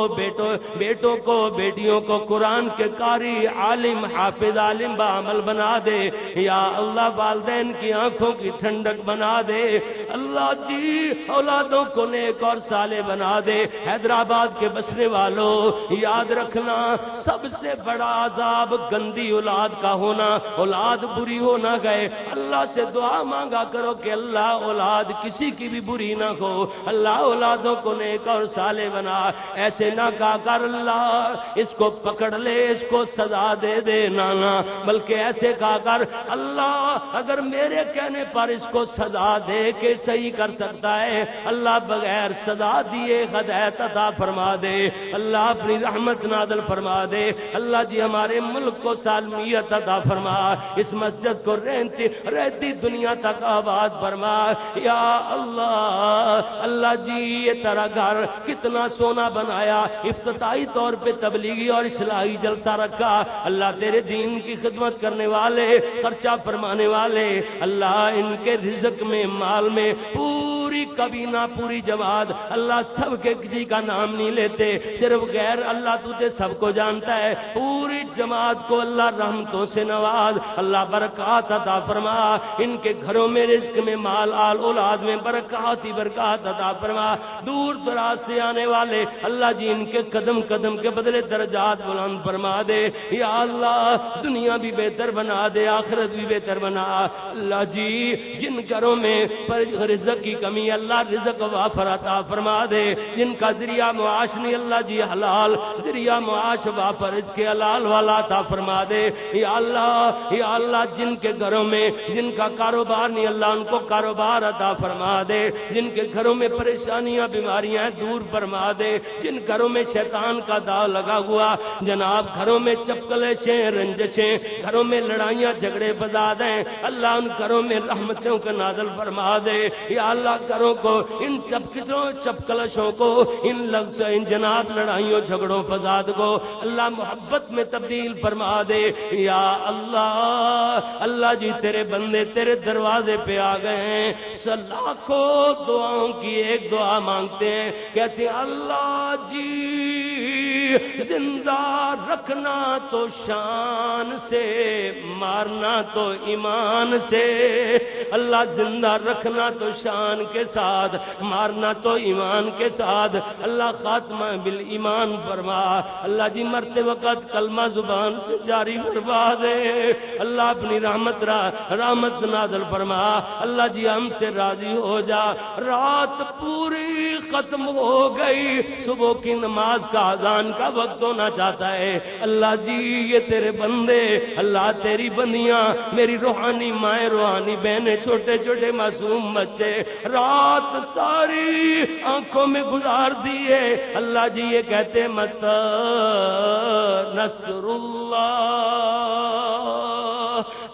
Speaker 1: بیٹوں کو بیٹیوں کو قرآن کے قاری عالم حافظ عالم بعمل بنا دے یا اللہ، والدین کی آنکھوں کی ٹھنڈک بنا دے اللہ جی، اولادوں کو نیک اور صالح بنا دے۔ حیدرآباد کے بسنے والوں یاد رکھنا، سب سے بڑا عذاب گندی اولاد کا ہونا، اولاد بری ہو نہ گئے، اللہ سے دعا مانگا کرو کہ اللہ اولاد کسی کی بھی بری نہ ہو، اللہ اولادوں کو نیک اور صالح بنا۔ ایسے نہ کہا کر اللہ اس کو پکڑ لے اس کو سزا دے دے، نانا، بلکہ ایسے کہا کر اللہ اگر میرے کہنے پر اس کو سزا دے کے صحیح کر سکتا ہے اللہ بغیر سزا دیے ہدایت عطا فرما دے اللہ، اپنی رحمت نازل فرما دے اللہ جی، ہمارے ملک کو سالمیت عطا فرما، اس مسجد کو رہتی دنیا تک آباد فرما یا اللہ۔ اللہ جی یہ تیرا گھر کتنا سونا بنایا، افتتاحی طور پہ تبلیغی اور اصلاحی جلسہ رکھا اللہ، تیرے دین کی خدمت کرنے والے، خرچہ فرمانے والے اللہ، ان کے رزق میں مال میں پوری کبینہ پوری جماعت اللہ، سب کے کسی کا نام نہیں لیتے، صرف غیر اللہ تجھے سب کو جانتا ہے، پوری جماعت کو اللہ رحمتوں سے نواز اللہ، برکات عطا فرما، ان کے گھروں میں رزق میں مال آل اولاد میں برکات ہی برکات عطا فرما، دور دراز سے آنے والے اللہ جی ان کے قدم قدم کے بدلے درجات بلند فرما دے یا اللہ، دنیا بھی بہتر بنا دے آخرت بھی بہتر بنا اللہ جی، جن گھروں میں رزق کی کمی کمی اللہ رزق وافر عطا فرما دے، جن کا ذریعہ معاش نہیں اللہ جی حلال ذریعہ معاش وافر اس کے حلال والا عطا فرما دے یا اللہ جن کے گھروں میں جن کا کاروبار نہیں اللہ ان کو کاروبار عطا فرما دے، جن کے گھروں میں پریشانیاں بیماریاں دور فرما دے، جن گھروں میں شیطان کا داؤ لگا ہوا جناب گھروں میں چپکلشیں رنجشیں گھروں میں لڑائیاں جھگڑے فساد ہیں اللہ ان گھروں میں رحمتوں کا نازل فرما دے یا اللہ گھروں کو ان چپکلشوں کو ان جناب لڑائیوں جھگڑوں فساد کو اللہ محبت میں تبدیل فرما دے یا اللہ جی تیرے بندے تیرے دروازے پہ آ گئے ہیں، لاکھوں دعاؤں کی ایک دعا مانگتے ہیں، کہتے ہیں اللہ جی زندہ رکھنا تو شان سے مارنا تو ایمان سے، اللہ زندہ رکھنا تو شان کے ساتھ مارنا تو ایمان کے ساتھ، اللہ خاتمہ بالایمان فرما، اللہ جی مرتے وقت کلمہ زبان سے جاری فرما دے، اللہ اپنی رحمت نازل فرما، اللہ جی ہم سے راضی ہو جا، رات پوری ختم ہو گئی صبح کی نماز کا اذان کا وقت ہونا چاہتا ہے، اللہ جی یہ تیرے بندے اللہ تیری بندیاں میری روحانی مائیں روحانی بہنیں چھوٹے چھوٹے معصوم بچے رات ساری آنکھوں میں گزار دیے، اللہ جی یہ کہتے مت نصر اللہ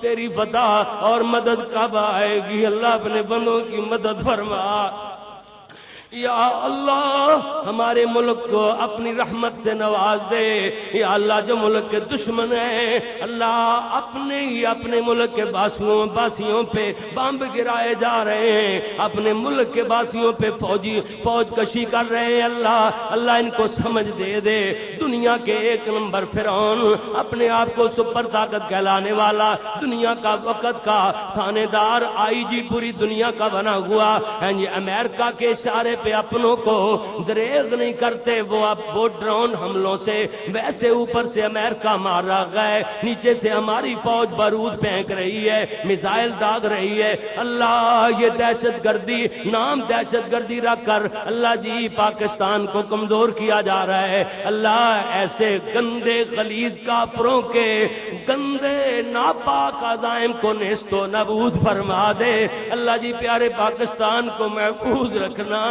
Speaker 1: تیری فتح اور مدد کب آئے گی، اللہ اپنے بندوں کی مدد فرما یا اللہ، ہمارے ملک کو اپنی رحمت سے نواز دے یا اللہ، جو ملک کے دشمن ہیں اللہ اپنے ملک کے باسیوں پہ بم گرائے جا رہے ہیں، اپنے ملک کے باسیوں پہ فوج کشی کر رہے ہیں، اللہ ان کو سمجھ دے دے، دنیا کے ایک نمبر فرعون اپنے آپ کو سپر طاقت کہلانے والا دنیا کا وقت کا تھانے دار آئی جی پوری دنیا کا بنا ہوا ہے، امریکہ کے اشارے پہ اپنوں کو دریغ نہیں کرتے، وہ ڈرون حملوں سے ویسے اوپر سے امریکہ مارا گئے، نیچے سے ہماری فوج بارود پھینک رہی ہے، میزائل داغ رہی ہے، اللہ یہ دہشت گردی نام دہشت گردی رکھ کر اللہ جی پاکستان کو کمزور کیا جا رہا ہے، اللہ ایسے گندے غلیظ کافروں کے گندے ناپاک عزائم کو نیست و نابود فرما دے، اللہ جی پیارے پاکستان کو محفوظ رکھنا،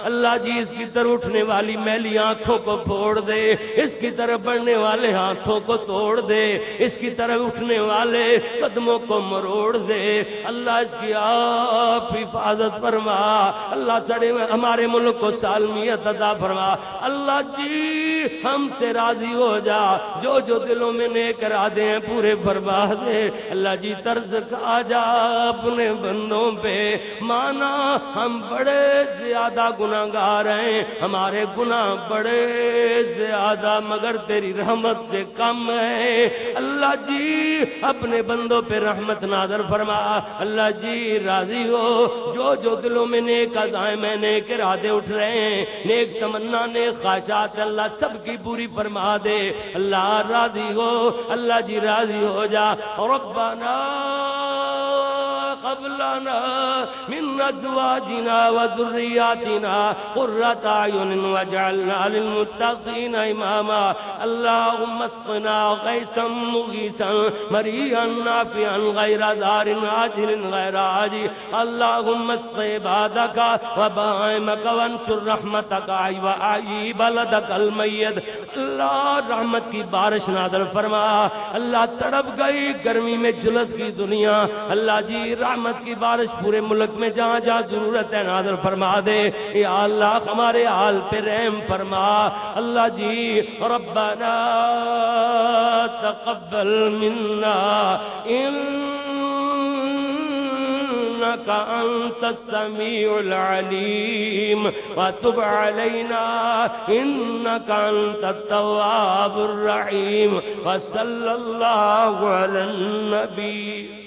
Speaker 1: اللہ جی اس کی طرف اٹھنے والی میلی آنکھوں کو پھوڑ دے، اس کی طرف بڑھنے والے ہاتھوں کو توڑ دے، اس کی طرف اٹھنے والے قدموں کو مروڑ دے، اللہ اس کی آپ حفاظت فرما، اللہ سڑے ہمارے ملک کو سالمیت عطا فرما، اللہ جی ہم سے راضی ہو جا، جو دلوں میں نیک ارادے ہیں پورے فرما دے، اللہ جی طرز کھا جا اپنے بندوں پہ، مانا ہم بڑے زیادہ گناہگار ہیں، ہمارے گناہ بڑے زیادہ مگر تیری رحمت سے کم ہے، اللہ جی اپنے بندوں پہ رحمت نازل فرما، اللہ جی راضی ہو، جو دلوں میں نیک عزائم ہیں نیک ارادے اٹھ رہے ہیں، نیک تمنا نیک خواہشات اللہ سب کی پوری فرما دے، اللہ راضی ہو، اللہ جی راضی ہو جا، ربنا هب لنا من ازواجنا وذرياتنا قرة اعين واجعلنا للمتقين اماما، اللهم اسقنا غيثا مغيثا مريئا نافعا غير ضار عاجل غير عاجل، اللهم اسق عبادك وبهائمك وانشر رحمتك واحيي بلدك الميت، اللہ رحمت کی بارش نازل فرما، اللہ تڑپ گئی گرمی میں جلس کی دنیا، اللہ جی رحمت کی بارش پورے ملک میں جہاں جہاں ضرورت ہے نازل فرما دے، یا اللہ ہمارے حال پہ رحم فرما، اللہ جی ربنا تقبل منا انك انت السميع العليم وتب علينا انك انت التواب الرحيم، وصلى الله على النبي